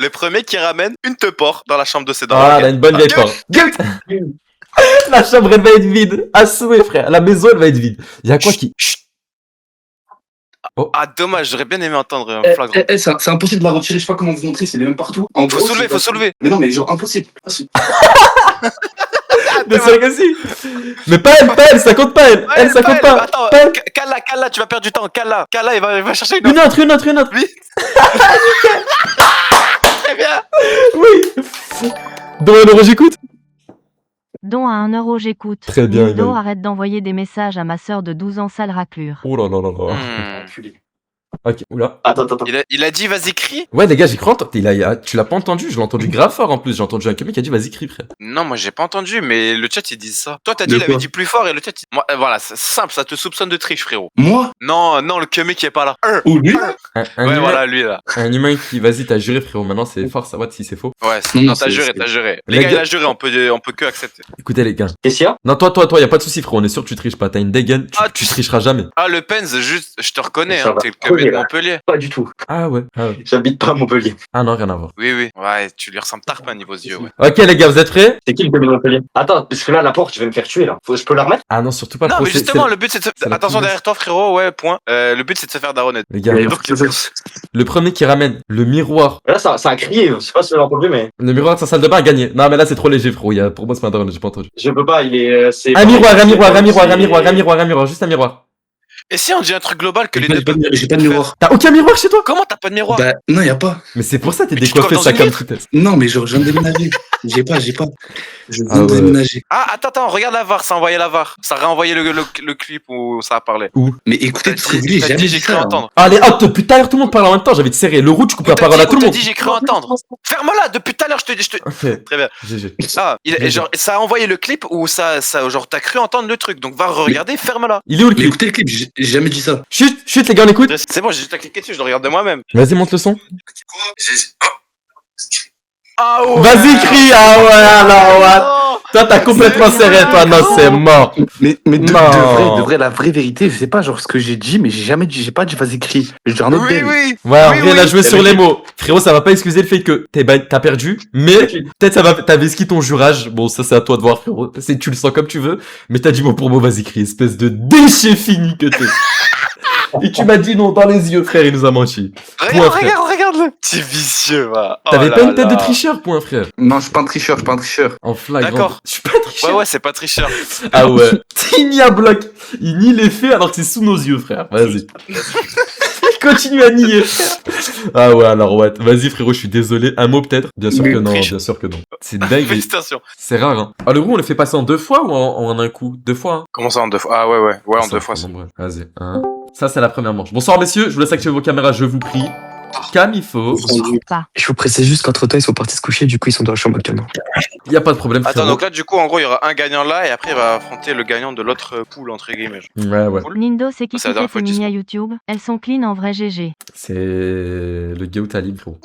Speaker 3: le premier qui ramène une teuport dans la chambre de ses darons.
Speaker 2: Ah, elle a une bonne vieille porte. La chambre, elle va être vide. À souhait, frère. La maison, elle va être vide. Y a quoi qui... Oh.
Speaker 3: Ah, dommage, j'aurais bien aimé entendre un flagrant.
Speaker 12: C'est impossible de la retirer, je sais pas comment vous montrer, c'est les mêmes partout. En
Speaker 3: Faut
Speaker 12: gros,
Speaker 3: soulever.
Speaker 12: Mais non, mais genre impossible.
Speaker 2: Mais c'est vrai que si. Mais pas elle, ça compte pas, elle, ça compte pas.
Speaker 3: Attends,
Speaker 2: Pas elle.
Speaker 3: Kala, tu vas perdre du temps. Kala, il va chercher une
Speaker 2: Une autre.
Speaker 3: Vite. Très bien.
Speaker 2: Oui. Don 1 euro, j'écoute.
Speaker 9: Don à 1 euro, j'écoute.
Speaker 2: Très bien,
Speaker 9: Nildo,
Speaker 2: Emmanuel.
Speaker 9: arrête d'envoyer des messages à ma sœur de 12 ans, sale raclure.
Speaker 2: Oh là là là là. Ok, oula.
Speaker 4: Attends.
Speaker 3: Il a dit vas-y crie.
Speaker 2: Ouais, les gars, j'ai cru entendre. Tu l'as pas entendu, je l'ai entendu grave fort en plus. J'ai entendu un mec qui a dit vas-y, crie, frère.
Speaker 3: Non, moi j'ai pas entendu, mais le chat il dit ça. Toi t'as dit
Speaker 12: De
Speaker 3: il avait
Speaker 12: quoi
Speaker 3: dit plus fort et le chat il... Moi, voilà, c'est simple, ça te soupçonne de triche, frérot.
Speaker 12: Moi?
Speaker 3: Non, le Kemé qui est pas là.
Speaker 12: Ou lui?
Speaker 2: Un
Speaker 3: Ouais,
Speaker 2: humain,
Speaker 3: voilà, lui là.
Speaker 2: un humain qui, vas-y, t'as juré, frérot. Maintenant, c'est fort, ça va si c'est faux.
Speaker 3: Ouais,
Speaker 12: Non,
Speaker 3: non,
Speaker 12: c'est-
Speaker 3: t'as juré.
Speaker 2: Les
Speaker 3: Les gars,
Speaker 2: gars-
Speaker 3: il a juré, on peut que accepter.
Speaker 2: Écoutez, les gars.
Speaker 4: Qu'est-ce qu'il y a?
Speaker 2: Non, toi, y a pas de souci, frérot. On est sûr que tu triches pas. T'as une dégaine, tu tricheras jamais.
Speaker 3: Ah, le Pens, juste, je te reconnais,
Speaker 4: Ça
Speaker 3: hein,
Speaker 4: va
Speaker 3: t'es le Kemé de
Speaker 4: là.
Speaker 3: Montpellier.
Speaker 4: Pas du tout.
Speaker 2: Ah ouais.
Speaker 4: J'habite pas à Montpellier.
Speaker 2: Ah non, rien à voir.
Speaker 3: Oui. Ouais, tu lui ressembles tarpin niveau yeux, ouais.
Speaker 2: Ok, les gars, vous êtes prêts?
Speaker 4: C'est qui le bébé de Montpellier? Attends, parce que là, la porte, je vais me faire tuer, là. Je peux la remettre?
Speaker 2: Ah non, surtout pas
Speaker 3: Non,
Speaker 2: trop.
Speaker 3: mais justement, le but c'est de se...
Speaker 2: c'est la
Speaker 3: Attention
Speaker 2: promesse.
Speaker 3: derrière toi, frérot, ouais, point. Le but c'est de se faire daronner.
Speaker 2: Les gars,
Speaker 12: Donc,
Speaker 2: le premier qui ramène le miroir.
Speaker 4: Là, ça a crié. Je sais pas si vous l'avez entendu, mais
Speaker 2: Le miroir de sa salle de bain a gagné. Non, mais là, c'est trop léger, frérot. Pour moi, c'est pas un drone, j'ai pas entendu.
Speaker 4: je peux pas, il est. C'est
Speaker 2: Un miroir, juste un miroir.
Speaker 3: Et si on dit un truc global que les deux...
Speaker 12: J'ai pas de miroir.
Speaker 2: T'as aucun miroir chez toi?
Speaker 3: Comment t'as pas de miroir?
Speaker 12: Bah, non, y a pas.
Speaker 2: Mais c'est pour ça, t'es
Speaker 3: Mais tu te
Speaker 2: décoiffé
Speaker 3: coiffes
Speaker 2: ça
Speaker 3: dans
Speaker 2: comme
Speaker 3: une
Speaker 2: foutaise.
Speaker 12: Non, mais genre, je viens de déménager. J'ai pas. Je viens
Speaker 2: Ah
Speaker 12: de
Speaker 2: ouais.
Speaker 12: déménager.
Speaker 3: Ah, attends, regarde la VAR, ça a envoyé la VAR. Ça a réenvoyé le clip où ça a parlé.
Speaker 12: Mais écoutez,
Speaker 3: T'as
Speaker 12: ce que vous
Speaker 3: dit,
Speaker 12: voulez,
Speaker 3: t'as
Speaker 12: jamais
Speaker 3: dit,
Speaker 12: dit
Speaker 3: j'ai cru
Speaker 12: ça.
Speaker 3: entendre.
Speaker 2: Allez, hop, depuis tout à l'heure, tout le monde parle en même temps. J'avais te serrer le roux, tu coupes la parole à tout le
Speaker 3: T'as
Speaker 2: monde.
Speaker 3: dit, j'ai cru entendre. Ferme-la, depuis tout à l'heure, je te dis.
Speaker 2: Ok,
Speaker 3: Très bien.
Speaker 2: GG.
Speaker 3: Ah, genre, ça a envoyé le clip où genre, t'as cru entendre le truc. Donc va regarder, ferme-la.
Speaker 2: Il est où le
Speaker 12: Mais
Speaker 2: clip?
Speaker 12: écoutez le clip, j'ai jamais dit ça.
Speaker 2: Chut, les gars, on écoute.
Speaker 3: C'est bon, j'ai juste à cliquer dessus, je le regarde de moi-même.
Speaker 2: Vas-y, monte le son.
Speaker 3: Ah ouais.
Speaker 2: Vas-y, crie. Ah ouais, alors, what? Toi, t'as complètement serré, toi. Non, c'est mort.
Speaker 12: Mais de
Speaker 2: Non.
Speaker 12: vrai, la vraie vérité, je sais pas, genre ce que j'ai dit, mais j'ai pas dit vas-y crie. Je dis un autre
Speaker 3: Oui,
Speaker 12: belle.
Speaker 3: oui.
Speaker 2: Ouais, en
Speaker 3: Oui,
Speaker 2: vrai,
Speaker 3: oui.
Speaker 2: là, jouer sur les mots. Frérot, ça va pas excuser le fait que t'as perdu, mais peut-être t'avais ski ton jurage. Bon, ça, c'est à toi de voir, frérot. Tu le sens comme tu veux, mais t'as dit mot pour mot, vas-y, crie, espèce de déchet fini que t'es. Et tu m'as dit non dans les yeux, frère, il nous a menti. Point, frère.
Speaker 3: Regarde le petit vicieux, va. Oh
Speaker 2: T'avais
Speaker 3: là
Speaker 2: pas une tête de
Speaker 3: là.
Speaker 2: tricheur, point, frère.
Speaker 12: Non, je suis pas un tricheur,
Speaker 2: En flagrant.
Speaker 3: D'accord.
Speaker 2: Je suis pas tricheur.
Speaker 3: Ouais, c'est pas tricheur.
Speaker 2: Ah ouais. Il nie à bloc. Il nie les faits alors que c'est sous nos yeux, frère. Vas-y. Il continue à nier, frère. Ah ouais, alors what. Vas-y, frérot, je suis désolé. Un mot peut-être? Bien sûr que non, bien sûr que non. C'est dingue.
Speaker 3: Félicitations.
Speaker 2: C'est rare, hein. Ah, le gros, on le fait passer en 2 fois ou en un coup? 2 fois, hein.
Speaker 3: Comment ça en 2 fois? Ah ouais, en 2 fois.
Speaker 2: Vas-y, hein. Ça, c'est la première manche. Bonsoir, messieurs. Je vous laisse activer vos caméras, je vous prie. Calme, il faut.
Speaker 9: Pas.
Speaker 7: Je vous précise juste qu'entre temps, ils sont partis se coucher, du coup, ils sont dans la chambre actuellement.
Speaker 2: Y a pas de problème,
Speaker 3: Attends,
Speaker 2: frérot.
Speaker 3: donc là, du coup, en gros, il y aura un gagnant là et après, il va affronter le gagnant de l'autre pool, entre guillemets.
Speaker 2: Ouais.
Speaker 9: Nindo, c'est qui
Speaker 3: C'est la
Speaker 9: qui fait
Speaker 3: dernière fois
Speaker 9: tes
Speaker 3: que je dis
Speaker 9: mini à YouTube? Elles sont clean en vrai GG.
Speaker 2: C'est le gars où t'as libre, frérot.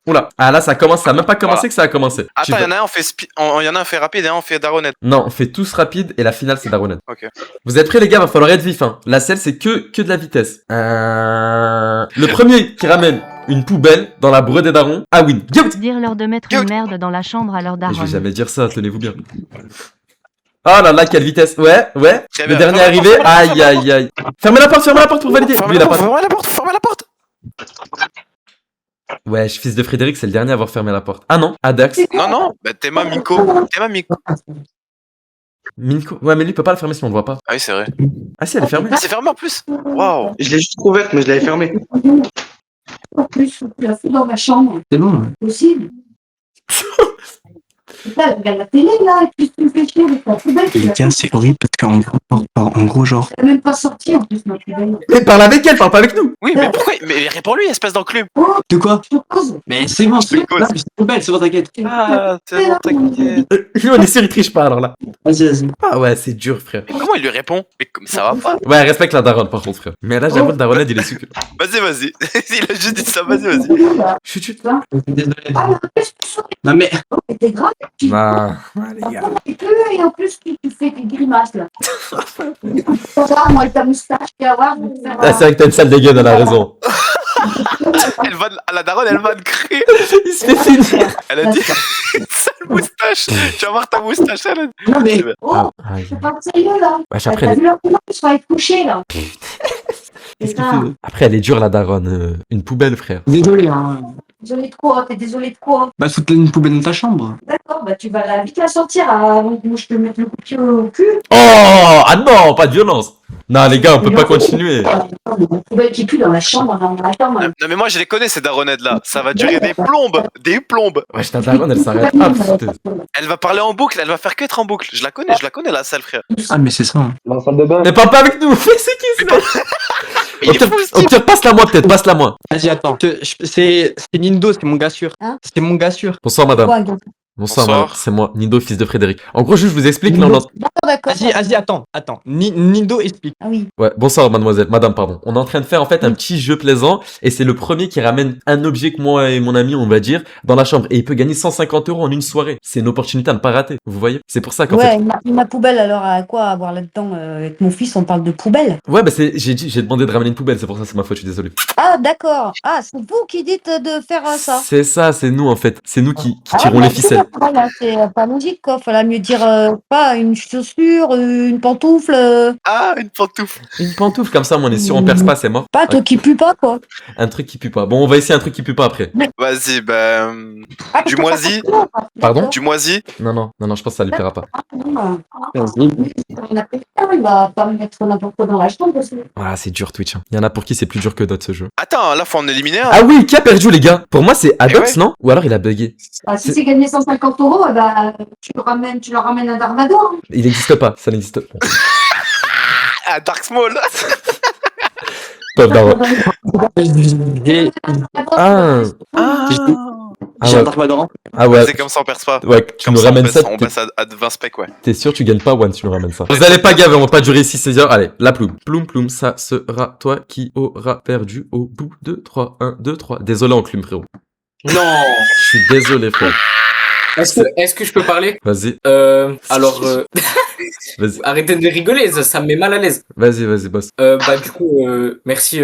Speaker 2: Oula. Ah là, ça commence. Ça a même pas commencé
Speaker 3: Voilà.
Speaker 2: que ça a commencé.
Speaker 3: Attends, il y en a un, y en a un fait rapide et un on fait daronette.
Speaker 2: Non, on fait tous rapide et la finale, c'est Daronette.
Speaker 3: Ok.
Speaker 2: Vous êtes prêts, les gars? Va falloir être vif, hein. La selle, c'est que de la vitesse. Le premier qui ramène une poubelle dans la breu des darons, ah win. Go!
Speaker 9: Dire-leur de mettre une merde dans la chambre à leur
Speaker 2: Et je vais
Speaker 9: daronne.
Speaker 2: jamais dire ça, tenez-vous bien. Oh là là, quelle vitesse. Ouais.
Speaker 3: Très
Speaker 2: Le
Speaker 3: bien.
Speaker 2: dernier arrivé. Aïe, aïe, aïe. Fermez la porte pour valider. Lui, il a pas.
Speaker 3: Fermez la porte.
Speaker 2: Ouais, fils de Frédéric, c'est le dernier à avoir fermé la porte. Ah non, Adax.
Speaker 3: Non, bah Théma Miko.
Speaker 2: Minko. Ouais, mais lui, il peut pas le fermer si on le voit pas.
Speaker 3: Ah oui, c'est vrai.
Speaker 2: Ah si, elle est fermée.
Speaker 3: Ah, c'est fermé en plus. Waouh.
Speaker 12: Je l'ai juste ouverte, mais je l'avais fermée.
Speaker 10: En plus, tu l'as fait dans ma chambre.
Speaker 12: C'est bon.
Speaker 10: Possible. Là, regarde la télé, là, et puis tu me fais chier avec ta poubelle.
Speaker 7: Les gars, c'est horrible parce qu'en gros, genre,
Speaker 10: Elle n'a même pas sorti, en plus, ma poubelle.
Speaker 2: Mais parle avec elle, parle pas avec nous.
Speaker 3: Oui, mais pourquoi? Mais réponds-lui, espèce d'enclume.
Speaker 6: De quoi?
Speaker 10: Je te pose.
Speaker 6: Mais c'est bon, c'est
Speaker 3: quoi,
Speaker 6: là, c'est poubelle, c'est bon, t'inquiète.
Speaker 3: Ah, c'est bon, t'inquiète.
Speaker 2: Lui, on est sûr, il triche pas alors là.
Speaker 6: Vas-y.
Speaker 2: Ah ouais, c'est dur, frère.
Speaker 3: Mais comment il lui répond? Mais comme ça va pas.
Speaker 2: Ouais, respecte la daronne par contre, frère. Mais là, j'avoue, le daronnet, il est sucre.
Speaker 3: Vas-y. Il a juste dit ça, vas-y.
Speaker 2: Chut.
Speaker 6: Désolé.
Speaker 10: Ah, mais en plus, tu sors,
Speaker 6: Non, mais.
Speaker 10: t'es grave.
Speaker 2: Nah, les gars.
Speaker 10: Et en plus, tu fais des grimaces, là. Ça, moi, avec ta moustache, tu vas voir.
Speaker 2: Ah, c'est vrai que t'as une sale dégaine, elle a raison.
Speaker 3: La daronne, elle va te créer.
Speaker 2: Il se fait finir.
Speaker 3: Elle a dit une sale moustache. Tu vas voir ta moustache, elle a dit.
Speaker 6: Non, mais.
Speaker 10: Oh,
Speaker 2: Aïe.
Speaker 10: c'est pas sérieux, là.
Speaker 2: Wesh, après,
Speaker 10: T'as
Speaker 2: elle
Speaker 10: vu leur comment ils sont allés te coucher, là.
Speaker 2: Qu'est-ce qu'il fait? Après, elle est dure, la daronne. Une poubelle, frère.
Speaker 6: Désolé, hein.
Speaker 10: Désolé de quoi? T'es désolé de quoi?
Speaker 6: Bah, foutre une poubelle dans ta chambre.
Speaker 10: D'accord, bah tu vas vite la sortir avant que moi je te mette le coup de pied au cul.
Speaker 2: Oh! Ah non, pas de violence. Non, les gars, on peut pas continuer.
Speaker 10: Une poubelle qui pue dans la chambre, dans la chambre.
Speaker 3: Non, mais moi, je les connais, ces daronnettes là. Ça va durer des plombes.
Speaker 2: Wesh, ta daronne, elle s'arrête pas, fouteuse.
Speaker 3: Elle va parler en boucle, elle va faire que être en boucle. Je la connais, la sale frère.
Speaker 6: Ah, mais c'est ça. Hein.
Speaker 4: Dans la salle de bain.
Speaker 2: Mais parle pas avec nous, c'est qui ça?
Speaker 3: Il est fou, ce
Speaker 2: Au
Speaker 3: type.
Speaker 2: pire, passe-la moi, peut-être, passe-la moi.
Speaker 6: Vas-y, attends. C'est Nindo, c'est mon gars sûr.
Speaker 10: Hein?
Speaker 6: C'est mon gars sûr.
Speaker 2: Bonsoir, madame.
Speaker 10: Quoi, gars?
Speaker 2: Bonsoir,
Speaker 3: Bonsoir.
Speaker 2: madame. C'est moi, Nindo, fils de Frédéric. En gros, juste, je vous explique, là, on
Speaker 10: D'accord, d'accord.
Speaker 6: Vas-y, attends. Nindo explique.
Speaker 10: Ah oui.
Speaker 2: Ouais, bonsoir mademoiselle, madame pardon. On est en train de faire en fait un petit jeu plaisant et c'est le premier qui ramène un objet que moi et mon ami on va dire dans la chambre et il peut gagner 150 € en une soirée. C'est une opportunité à ne pas rater, vous voyez? C'est pour ça qu'en
Speaker 10: Ouais, ma poubelle, alors à quoi avoir là-dedans avec mon fils, on parle de poubelle.
Speaker 2: fait... Ouais bah j'ai demandé de ramener une poubelle, c'est pour ça c'est ma faute, je suis désolé.
Speaker 10: Ah d'accord. Ah, c'est vous qui dites de faire ça.
Speaker 2: C'est ça, c'est nous en fait. C'est nous qui
Speaker 10: Ah,
Speaker 2: tirons
Speaker 10: bah,
Speaker 2: les ficelles.
Speaker 10: Voilà, c'est pas logique quoi. Fallait mieux dire pas une chaussure, une pantoufle.
Speaker 3: Ah, une pantoufle.
Speaker 2: Une pantoufle comme ça, on est sûr, on perce pas, c'est mort.
Speaker 10: Pas un truc qui pue pas quoi.
Speaker 2: Un truc qui pue pas. Bon, on va essayer un truc qui pue pas après.
Speaker 3: Vas-y, bah.
Speaker 10: Ah,
Speaker 3: Du
Speaker 10: tu peux
Speaker 3: moisi.
Speaker 10: faire ça,
Speaker 2: Pardon?
Speaker 3: Du moisi.
Speaker 2: Non, je pense que ça lui plaira pas.
Speaker 10: On a pris ça, il va pas me mettre n'importe quoi dans la chambre aussi.
Speaker 2: Ah, c'est dur Twitch. Hein. Il y en a pour qui c'est plus dur que d'autres ce jeu.
Speaker 3: Attends, là, faut en éliminer un.
Speaker 2: Ah oui, qui a perdu les gars? Pour moi c'est Adox,
Speaker 3: ouais.
Speaker 2: non? Ou alors il a bugué.
Speaker 10: Ah, si c'est gagné 150 €, bah, tu leur ramènes un Darmador.
Speaker 2: Il n'existe pas, ça n'existe pas.
Speaker 3: Ah, Dark Small.
Speaker 2: Pauvre daron.
Speaker 6: J'ai
Speaker 2: Ah,
Speaker 6: un
Speaker 2: ouais.
Speaker 6: Darmador.
Speaker 2: Ah ouais.
Speaker 3: C'est comme ça, on perce pas.
Speaker 2: Ouais, tu
Speaker 3: Comme
Speaker 2: nous
Speaker 3: ça,
Speaker 2: ramènes ça.
Speaker 3: on passe à 20 specs, ouais.
Speaker 2: T'es sûr, tu gagnes pas, One, si tu nous ramènes ça. Vous allez pas gaver, on va pas durer 6 heures. Allez, la ploum. Ploum, ça sera toi qui aura perdu au bout de 3. 1, 2, 3. Désolé, enclume, frérot.
Speaker 13: Non.
Speaker 2: Je suis désolé, frère.
Speaker 13: Est-ce que je peux parler?
Speaker 2: Vas-y,
Speaker 13: Alors,
Speaker 2: vas-y,
Speaker 13: arrêtez de rigoler, ça me met mal à l'aise.
Speaker 2: vas-y, boss.
Speaker 13: Bah du coup, merci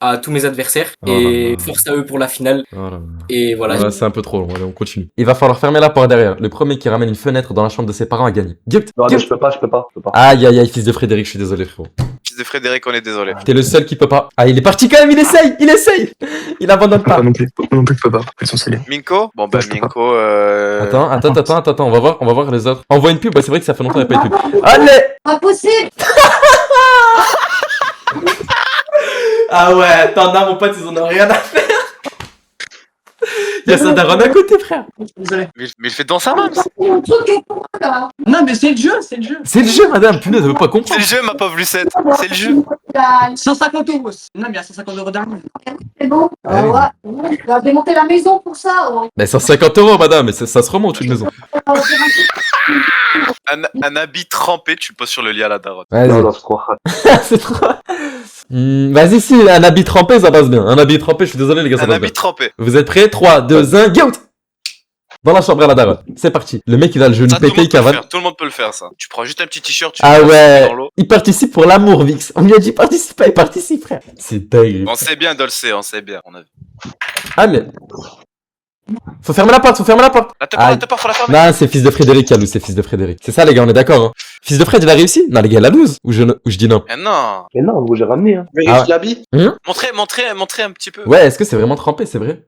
Speaker 13: à tous mes adversaires et force à eux pour la finale.
Speaker 2: Voilà.
Speaker 13: Et voilà.
Speaker 2: Ouais, c'est un peu trop long, allez, on continue. Il va falloir fermer la porte derrière. Le premier qui ramène une fenêtre dans la chambre de ses parents a gagné. Guilt,
Speaker 4: Non,
Speaker 2: Guilt.
Speaker 4: je peux pas.
Speaker 2: Aïe, aïe, aïe, fils de Frédéric, je suis désolé, frérot.
Speaker 3: Fils de Frédéric, on est désolé.
Speaker 2: T'es le seul qui peut pas. Ah, il est parti quand même, il essaye. Il abandonne pas.
Speaker 7: Pas non plus, je peux pas. Ils sont scellés.
Speaker 3: Minko? Bon, bah,
Speaker 7: Je peux pas.
Speaker 3: Minko,
Speaker 2: Attends, on va voir les autres. Envoie une pub, ouais, c'est vrai que ça fait longtemps qu'il n'y a pas eu de pub. Allez!
Speaker 10: Pas possible.
Speaker 2: Ah ouais, t'en as mon pote, ils en ont rien à faire. Y'a sa daronne à côté, frère.
Speaker 6: Désolé.
Speaker 3: mais il fait dans sa main.
Speaker 10: Mon truc est pour là.
Speaker 6: Non, mais c'est le jeu, c'est le jeu.
Speaker 2: C'est le jeu, madame, punaise, elle veut pas
Speaker 3: C'est
Speaker 2: comprendre.
Speaker 3: le jeu, ma pauvre Lucette. C'est le jeu.
Speaker 6: 150 euros. Non, mais il y a 150 euros d'argent.
Speaker 10: C'est bon. Ouais. Tu vas démonter la maison pour ça. Ouais.
Speaker 2: Mais 150 euros, madame, mais ça se remonte une maison.
Speaker 3: Un habit trempé, tu le poses sur le lit à la daronne.
Speaker 2: Vas-y.
Speaker 4: Non, c'est trop hard.
Speaker 2: C'est trop. Vas-y, si, un habit trempé, ça passe bien. Un habit trempé, je suis désolé, les gars, ça
Speaker 3: Un
Speaker 2: passe
Speaker 3: habit
Speaker 2: bien.
Speaker 3: trempé.
Speaker 2: Vous êtes prêts? 3, 2, 1, go! Dans la chambre à la daronne. C'est parti. Le mec, il a le genou
Speaker 3: Ça, tout le
Speaker 2: pété, il
Speaker 3: monde peut le
Speaker 2: cavale.
Speaker 3: faire. Tout le monde peut le faire, ça. Tu prends juste un petit t-shirt, tu
Speaker 2: Ah
Speaker 3: le mets
Speaker 2: ouais.
Speaker 3: dans l'eau.
Speaker 2: Il participe pour l'amour, Vix. On lui a dit participe, il participe, frère. C'est dingue.
Speaker 3: On sait bien, Dolce, on sait bien. On a vu.
Speaker 2: Ah, mais. Faut fermer la porte.
Speaker 3: La te pas, faut la fermer.
Speaker 2: Non, c'est fils de Frédéric qui a loose, c'est fils de Frédéric. C'est ça, les gars, on est d'accord, hein. Fils de Fred, il a réussi? Non, les gars, il a loose. Ou je dis non.
Speaker 3: Eh non.
Speaker 4: Mais non, moi j'ai ramené. Hein.
Speaker 2: Ah.
Speaker 3: l'habit. Montrez un petit peu.
Speaker 2: Ouais, est-ce que c'est vraiment trempé, c'est vrai?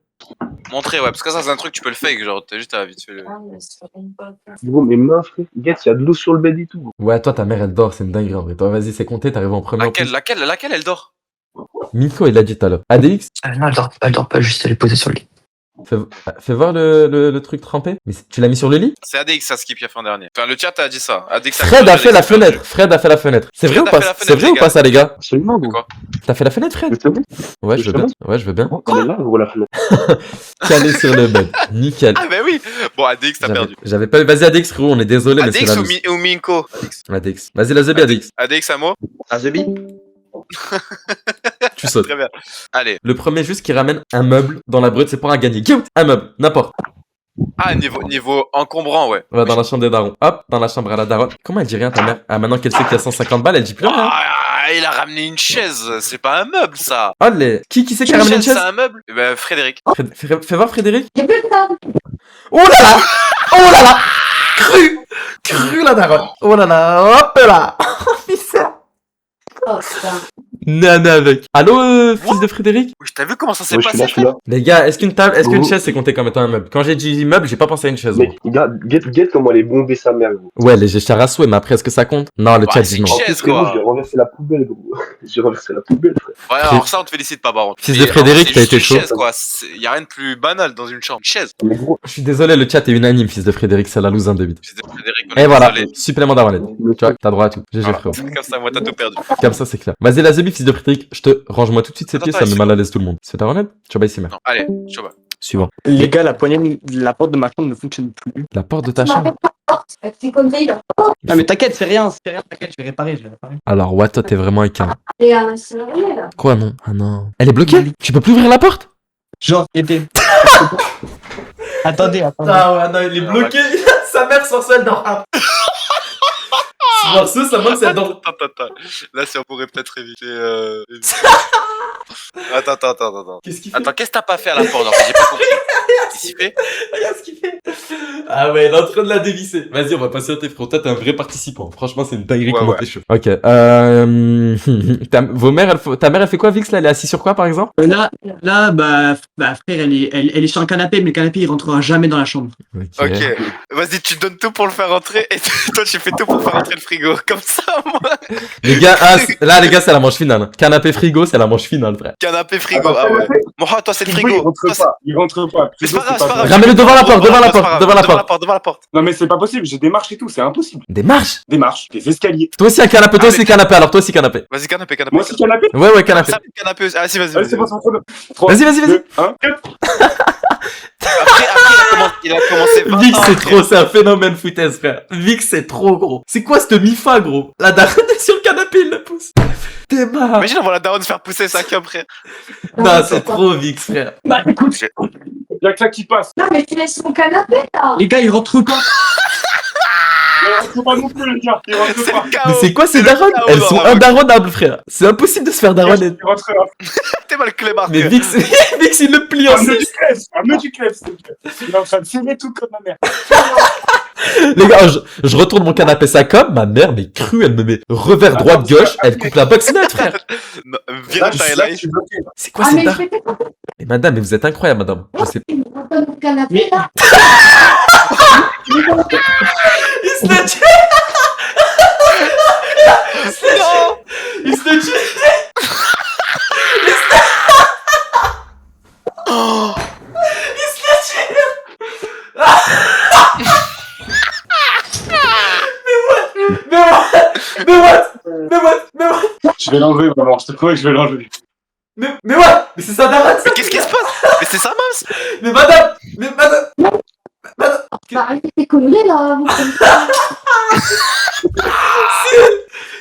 Speaker 3: Montrez, ouais, parce que ça, c'est un truc, tu peux le fake, genre, t'as juste à vite fait le.
Speaker 4: Gros, mes mains, frère. Guette, il y a de l'eau sur le bed et tout.
Speaker 2: Ouais, toi, ta mère, elle dort, c'est une dinguerie, en vrai. Toi, vas-y, c'est compté, t'arrives en premier. en plus.
Speaker 3: Laquelle, elle dort?
Speaker 2: Minko, il l'a dit tout à l'heure. ADX,
Speaker 7: Non, elle dort pas, juste elle est posée sur le lit.
Speaker 2: fais voir le truc trempé. Mais tu l'as mis sur le lit?
Speaker 3: C'est ADX, ça skip, il a fait en dernier. Enfin, le chat a dit ça. ADX
Speaker 2: Fred a fait la fenêtre. C'est vrai ou pas? C'est vrai ou pas, ça, les gars?
Speaker 4: Absolument, gros.
Speaker 3: Quoi?
Speaker 2: T'as fait la fenêtre, Fred?
Speaker 4: Justement.
Speaker 2: Ouais, je veux bien. Ouais, je veux bien.
Speaker 4: On est là, gros, la fenêtre.
Speaker 2: Calé sur le bed. Nickel.
Speaker 3: Ah, bah oui. Bon, ADX, t'as perdu.
Speaker 2: J'avais pas. Vas-y, ADX, frérot, on est désolé, mais c'est
Speaker 3: ADX
Speaker 2: la loose.
Speaker 3: ou Minko?
Speaker 2: ADX. Vas-y, la Zebi, ADX.
Speaker 3: ADX, un mot?
Speaker 2: Tu sautes.
Speaker 3: Très bien. Allez.
Speaker 2: Le premier juste qui ramène un meuble dans la brute, c'est pour un gagner. Guilt, un meuble, n'importe.
Speaker 3: Ah, niveau encombrant, ouais.
Speaker 2: On va dans la chambre des darons. Hop, dans la chambre à la daronne. Comment elle dit rien, ta mère? Ah, maintenant qu'elle sait qu'il y a 150 balles, elle dit plus rien.
Speaker 3: Ah, il a ramené une chaise. C'est pas un meuble, ça.
Speaker 2: Allez, qui c'est qui a ramené une chaise?
Speaker 3: C'est un meuble? Eh ben, Frédéric.
Speaker 2: Fais voir, Frédéric.
Speaker 10: J'ai plus de table.
Speaker 2: Oh là là! Oh là là! Cru la daronne. Oh là là, hop là!
Speaker 10: Oh, putain.
Speaker 2: Nana avec. Allô, fils de Frédéric?
Speaker 3: Oui, t'as vu comment ça s'est
Speaker 4: Ouais, je suis
Speaker 3: passé?
Speaker 4: là, je suis là.
Speaker 2: Les gars, est-ce qu'une chaise c'est compté comme étant un meuble? Quand j'ai dit meuble, j'ai pas pensé à une chaise.
Speaker 4: Mec, regarde, guette comment elle est bombée sa mère, gros.
Speaker 2: Ouais, les géchars à souhait, mais après, est-ce que ça compte? Non, le
Speaker 3: Ouais,
Speaker 2: chat
Speaker 3: c'est
Speaker 2: dit non.
Speaker 3: une
Speaker 4: En plus,
Speaker 3: chaise,
Speaker 4: frérot,
Speaker 3: quoi.
Speaker 4: j'ai renversé la poubelle, gros. J'ai renversé la poubelle, frère.
Speaker 3: Ouais, alors ça, on te félicite pas, baron.
Speaker 2: Fils de Frédéric, t'as été chaud.
Speaker 3: Chaise, quoi. Y a rien de plus banal dans une chambre. Une chaise.
Speaker 4: Mais gros,
Speaker 2: Je suis désolé, le chat est unanime, fils de Frédéric, c'est la loose 1 de 8.
Speaker 3: Fils de Frédéric, on est
Speaker 2: Et voilà,
Speaker 3: désolé.
Speaker 2: supplément d'arbalète. Tu vois, t'as droit à tout. GG,
Speaker 3: Voilà.
Speaker 2: frérot.
Speaker 3: Comme ça, moi, t'as tout perdu.
Speaker 2: Comme ça, c'est clair. Vas-y, la Zebi, fils de Frédéric, range-moi tout de suite ces pieds, ça me met mal à l'aise tout le monde. C'est ta renette? Tu vas ici, mec.
Speaker 3: Non, allez, je vois.
Speaker 2: Suivant.
Speaker 6: Les gars, la porte de ma chambre ne fonctionne plus.
Speaker 2: La porte de ta
Speaker 10: Tu
Speaker 2: chambre.
Speaker 10: m'appelles pas porte avec tes conneries là.
Speaker 6: Ah, mais t'inquiète, c'est rien, t'inquiète, je vais réparer.
Speaker 2: Alors, ouais, toi, t'es vraiment un câlin.
Speaker 10: Et c'est rien là.
Speaker 2: Quoi, non? Ah non. Elle est bloquée? Tu peux plus ouvrir la porte?
Speaker 6: Genre, aidez. Attendez.
Speaker 2: Ah ouais, non, il est bloqué. Sa mère sort seule dans un. Marceau, sa main, c'est dans.
Speaker 3: Attends. Là, si on pourrait peut-être éviter. Attends.
Speaker 2: Qu'est-ce qu'il fait?
Speaker 3: Attends, qu'est-ce que t'as pas fait à la porte? En fait, j'ai pas compris. Qu'est-ce qu'il fait?
Speaker 2: Regarde ce qu'il fait. Ah ouais, il est en train de la dévisser. Vas-y, on va patienter, frérot. Toi, t'es un vrai participant. Franchement, c'est une dinguerie comment t'es chaud. Ok. Ta mère, elle fait quoi, Vix, là? Elle est assise sur quoi, par exemple?
Speaker 6: Là, bah, frère, elle est sur un canapé, mais le canapé, il rentrera jamais dans la chambre.
Speaker 3: Ok. Vas-y, tu donnes tout pour le faire rentrer et toi, tu fais tout pour faire rentrer le frigo. Comme ça, moi.
Speaker 2: Les gars, là, les gars, c'est la manche finale. Canapé frigo, c'est la manche finale, frère.
Speaker 3: Canapé frigo. Ah ouais. Moha, toi, c'est le frigo.
Speaker 8: Il rentre pas.
Speaker 3: Mais c'est pas grave.
Speaker 2: Ramène-le devant la porte, devant la porte.
Speaker 8: Non, mais c'est pas possible, j'ai des marches et tout, c'est impossible.
Speaker 2: Des marches?
Speaker 8: Des marches, des escaliers.
Speaker 2: Toi aussi un canapé, toi aussi canapé, alors toi aussi canapé.
Speaker 3: Vas-y, canapé.
Speaker 8: Moi aussi canapé?
Speaker 2: Ouais, canapé.
Speaker 3: Canapé. Ah, si, vas-y.
Speaker 8: Allez, c'est bon, c'est bon.
Speaker 2: Vas-y.
Speaker 8: 1, 4.
Speaker 3: Après, il a commencé.
Speaker 2: Vix, c'est trop, c'est un phénomène foutaise, frère. Vix, c'est trop gros. C'est quoi cette mi-fa, gros. La daronne est sur le canapé, il le pousse. T'es marre.
Speaker 3: Imagine, on va la daronne se faire pousser sa cum, frère.
Speaker 2: Non, c'est trop Vix, frère.
Speaker 8: Bah écoute, y'a que ça qui passe.
Speaker 10: Non, mais tu laisses mon canapé là.
Speaker 6: Les gars, ils rentrent pas.
Speaker 8: Il rentre pas non plus, les gars. Il rentre
Speaker 3: C'est
Speaker 8: pas.
Speaker 3: le chaos.
Speaker 2: Mais c'est quoi ces darons?
Speaker 3: chaos
Speaker 2: Elles
Speaker 3: dans
Speaker 2: sont
Speaker 3: la
Speaker 2: indaronnables, frère. C'est impossible de se faire daronner.
Speaker 8: Il rentre là.
Speaker 3: T'es mal clébard.
Speaker 2: Mais Vix, Vix, il le plie en
Speaker 8: Un
Speaker 2: six.
Speaker 8: me du clef, s'il te plaît. Il est en train de filmer tout comme ma mère.
Speaker 2: Les gars, je retourne mon canapé sa com, ma mère m'est crue, elle me met revers droite gauche, elle coupe la boxinette, frère.
Speaker 3: Virage highlight.
Speaker 2: C'est quoi
Speaker 10: Ah,
Speaker 2: ces
Speaker 10: mais je
Speaker 2: darons?
Speaker 10: vais t'écouter.
Speaker 2: Mais madame, mais vous êtes incroyable, madame. Je sais.
Speaker 10: Il me redonne mon canapé là.
Speaker 2: Il se le tue.
Speaker 3: Non.
Speaker 2: Il se le tue.
Speaker 3: Oh.
Speaker 2: Il se le tue. Mais what?
Speaker 8: Je vais l'enlever, maman. Je te promets que je vais l'enlever.
Speaker 2: Mais what? Mais c'est ça, daronne, ça.
Speaker 3: Mais qu'est-ce qui se passe? Mais c'est ça, Mams.
Speaker 2: Mais madame.
Speaker 10: Bah, arrêtez tes conneries là. Vous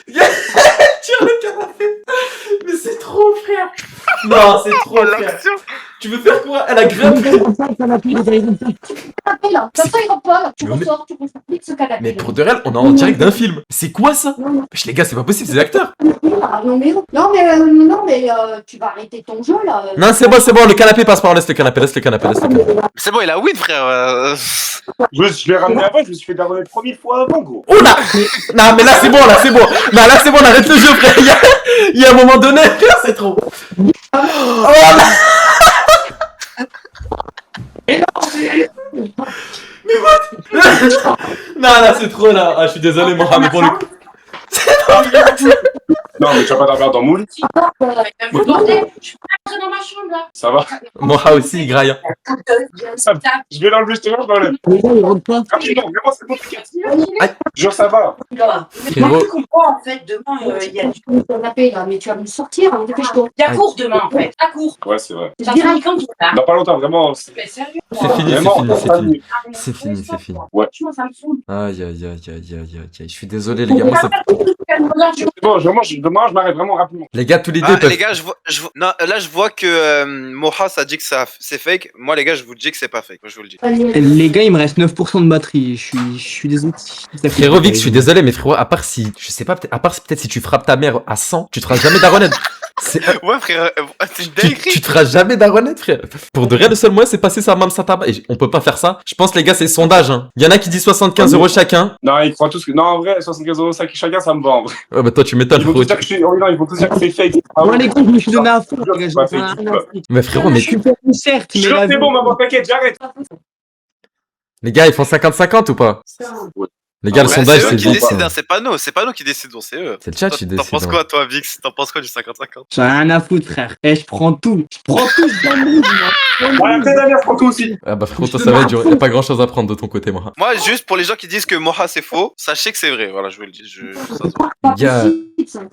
Speaker 2: Tire le canapé. Mais c'est trop, frère. Non, c'est trop, frère.
Speaker 3: L'action.
Speaker 2: Tu veux faire quoi? Elle a grimpé.
Speaker 10: le canapé là. Ça, il rentre pas là. Tu ressors, tu consacres ce canapé.
Speaker 2: Mais pour de réel, on est en direct d'un film. C'est quoi ça? Wesh, les gars, c'est pas possible, c'est des acteurs.
Speaker 10: Non mais tu vas arrêter ton jeu là.
Speaker 2: Non, c'est bon, le canapé passe par, laisse le canapé.
Speaker 3: C'est bon, il a win, frère.
Speaker 8: Je l'ai ramené avant, je me suis fait daronner 3000 fois avant, gros.
Speaker 2: Oh là! Non, mais là, c'est bon. Non, là, c'est bon, on arrête le jeu, frère. Il y a un moment donné, frère, c'est trop. Oh là! Mais what? Non, là, c'est trop, là. Ah, je suis désolé, Mohamed, pour le coup.
Speaker 8: Non, mais tu vas pas dormir dans mon lit.
Speaker 10: Bordel, je suis pas rentrée dans ma chambre là.
Speaker 8: Ça va?
Speaker 2: Moha aussi, il graille.
Speaker 8: Je vais l'enlever, je te jure, je l'enlève.
Speaker 6: Les gars, ils rentrent pas.
Speaker 8: Rapidement, vraiment, c'est bon, t'inquiète. Jure, ça va.
Speaker 2: Frérot.
Speaker 5: Tu comprends en fait, demain il y a du
Speaker 10: Canapé là, mais tu vas me sortir, hein, dépêche-toi.
Speaker 5: il y a cours demain en fait. À cours.
Speaker 8: Ouais, c'est vrai.
Speaker 5: Ça finit quand tout là?
Speaker 8: Dans pas longtemps, vraiment.
Speaker 5: Mais sérieux?
Speaker 2: C'est fini,
Speaker 8: Vraiment,
Speaker 2: c'est fini.
Speaker 8: Ouais.
Speaker 5: Ça me fout.
Speaker 2: Aïe. Je suis désolé, les gars. Moi, ça...
Speaker 8: C'est bon, demain, je m'arrête vraiment rapidement.
Speaker 2: Les gars, tous les deux
Speaker 3: Ah,
Speaker 2: peuvent...
Speaker 3: les gars, non, là, je vois que Moha, ça dit que c'est fake. Moi, les gars, je vous dis que c'est pas fake. Moi, je vous le dis.
Speaker 6: Les gars, il me reste 9% de batterie. Je suis désolé.
Speaker 2: Frérot Vix, je suis désolé, mais frérot, à part si, je sais pas, peut-être si tu frappes ta mère à 100, tu te feras jamais daronette.
Speaker 3: Ouais, frère, c'est une
Speaker 2: Tu
Speaker 3: dinguerie.
Speaker 2: te feras jamais daronette, frère. Pour de vrai, le seul moyen, c'est passer sa mam sa tabac. Et on peut pas faire ça. Je pense, les gars, c'est sondage, hein. Il y en a qui disent 75 € chacun.
Speaker 8: Non, ils croient tous que. Non, en vrai, 75 € chacun, ça me va en vrai.
Speaker 2: Ouais, bah toi, tu m'étonnes,
Speaker 8: Ils vont
Speaker 2: frérot.
Speaker 8: tous dire que je suis. Oh, non, ils vont tous dire que c'est fake.
Speaker 6: Moi, les gars, je me suis donné à fond.
Speaker 8: Je
Speaker 6: Les
Speaker 8: jure
Speaker 6: gars,
Speaker 8: que c'est pas
Speaker 6: je me
Speaker 8: fake.
Speaker 2: Mais frérot, mais
Speaker 6: suis certes,
Speaker 8: Je
Speaker 6: mais
Speaker 8: jure
Speaker 6: la
Speaker 8: que c'est
Speaker 6: vie-
Speaker 8: bon, maman, t'inquiète, j'arrête.
Speaker 2: les gars, ils font 50-50 ou pas? Les gars, le
Speaker 3: Ouais,
Speaker 2: sondage,
Speaker 3: c'est eux
Speaker 2: c'est
Speaker 3: qui
Speaker 2: vite.
Speaker 3: décident, hein, c'est pas nous qui décidons, c'est eux.
Speaker 2: C'est le chat qui
Speaker 3: T'en
Speaker 2: décide.
Speaker 3: penses
Speaker 2: hein.
Speaker 3: quoi, toi, Vix? T'en penses quoi du 50-50?
Speaker 6: J'en ai rien à foutre, frère. Eh, je prends tout. Je prends tout, je donne tout, moi.
Speaker 8: Ouais, peut-être d'ailleurs, prends tout aussi.
Speaker 2: Ah bah frérot, toi, ça va être dur. Y a pas grand chose à prendre de ton côté, moi.
Speaker 3: Moi, juste pour les gens qui disent que Moha c'est faux, sachez que c'est vrai. Voilà, je vous le dis. Ça se voit.
Speaker 2: Les gars,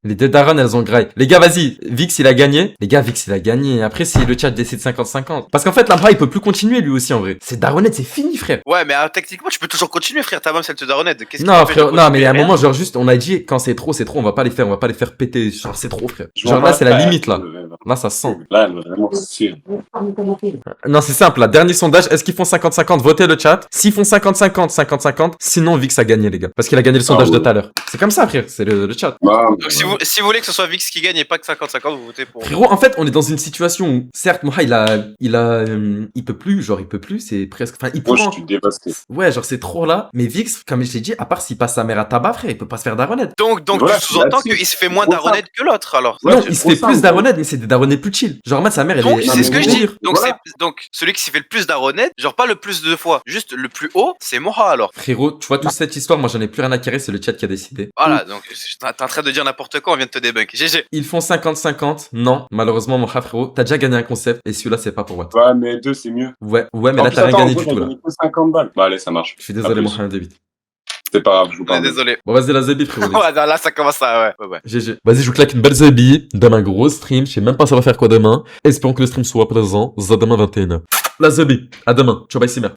Speaker 2: les deux darons, elles ont graille. Les gars, vas-y. Vix, il a gagné. Les gars, Vix, il a gagné. Après, si le chat décide 50-50. Parce qu'en fait, là, il peut plus continuer, lui aussi, en vrai. C'est daronnette, c'est fini, frère.
Speaker 3: Ouais, mais techniquement, tu peux toujours continuer, frère. Ta maman, c'est elle te daronnette. Qu'est-ce qui
Speaker 2: Non,
Speaker 3: t'empêche de
Speaker 2: frère, non, mais il y a un
Speaker 3: continuer?
Speaker 2: moment, genre, juste, on a dit, quand c'est trop, on va pas les faire péter. Genre, c'est trop, frère.
Speaker 8: Je
Speaker 2: Genre,
Speaker 8: vois
Speaker 2: là,
Speaker 8: pas,
Speaker 2: c'est la
Speaker 8: ouais,
Speaker 2: limite, là. Là, ça se sent.
Speaker 8: Là, elle va vraiment sûr.
Speaker 2: Non, c'est simple, là. Dernier sondage. Est-ce qu'ils font 50-50? Votez le chat. S'ils font 50-50, 50-50. Sinon, Vix a gagné, les gars. Parce qu'il a gagné le sondage de tout à l'heure. C'est comme ça, frère. C'est le chat.
Speaker 3: Donc, si vous voulez que ce soit Vix qui gagne et pas que 50-50, vous votez pour.
Speaker 2: Frérot, en fait, on est dans une situation où, certes, Moha, il peut plus, c'est presque, enfin, il
Speaker 8: Moi,
Speaker 2: pourra.
Speaker 8: je suis dévasté.
Speaker 2: Ouais, genre, c'est trop là. Mais Vix, comme je t'ai dit, à part s'il passe sa mère à tabac, frère, il peut pas se faire daronette.
Speaker 3: Donc
Speaker 8: Voilà,
Speaker 3: tu sous-entends
Speaker 8: là-dessus.
Speaker 3: qu'il se fait moins
Speaker 8: C'est trop
Speaker 3: daronette que l'autre, alors.
Speaker 8: Ouais,
Speaker 2: Non,
Speaker 8: c'est
Speaker 2: il se
Speaker 8: trop
Speaker 2: fait
Speaker 8: simple.
Speaker 2: plus daronette, mais c'est des daronnettes plus chill. Genre, en mode, sa mère, elle
Speaker 3: Donc,
Speaker 2: est.
Speaker 3: c'est ce que je dis. Donc,
Speaker 8: Voilà.
Speaker 3: donc, celui qui s'y fait le plus daronette, genre pas le plus de fois, juste le plus haut, c'est Moha, alors.
Speaker 2: Frérot, tu vois, toute cette histoire, moi, j'en ai plus rien à carrer, c'est le chat qui a décidé.
Speaker 3: Voilà, donc, t'es en train de dire n'importe quoi, on vient de te débunk. GG.
Speaker 2: Ils font 50-50. Non, malheureusement, mon frérot, t'as déjà gagné un concept, et celui-là, c'est pas pour moi.
Speaker 8: Ouais, mais 2, c'est mieux.
Speaker 2: Ouais, mais
Speaker 8: En
Speaker 2: là,
Speaker 8: plus,
Speaker 2: t'as rien
Speaker 8: attends,
Speaker 2: gagné
Speaker 8: en
Speaker 2: du
Speaker 8: gros,
Speaker 2: tout,
Speaker 8: j'ai
Speaker 2: là.
Speaker 8: gagné que 50 balles. Bah, allez, ça marche.
Speaker 2: Je suis désolé,
Speaker 8: À
Speaker 2: mon
Speaker 8: plus.
Speaker 2: frère David.
Speaker 8: C'est pas grave, je vous
Speaker 3: Ouais,
Speaker 8: parle.
Speaker 3: désolé.
Speaker 2: Bon, vas-y, la Zabi, frérot.
Speaker 3: Ouais, là, ça commence à, ouais.
Speaker 2: GG. Vas-y, je vous claque une belle Zabi. Demain, gros stream. Je sais même pas ça va faire quoi demain. Espérons que le stream soit présent. Za demain 21h. La Zabi. À demain. Ciao, bye, Simer.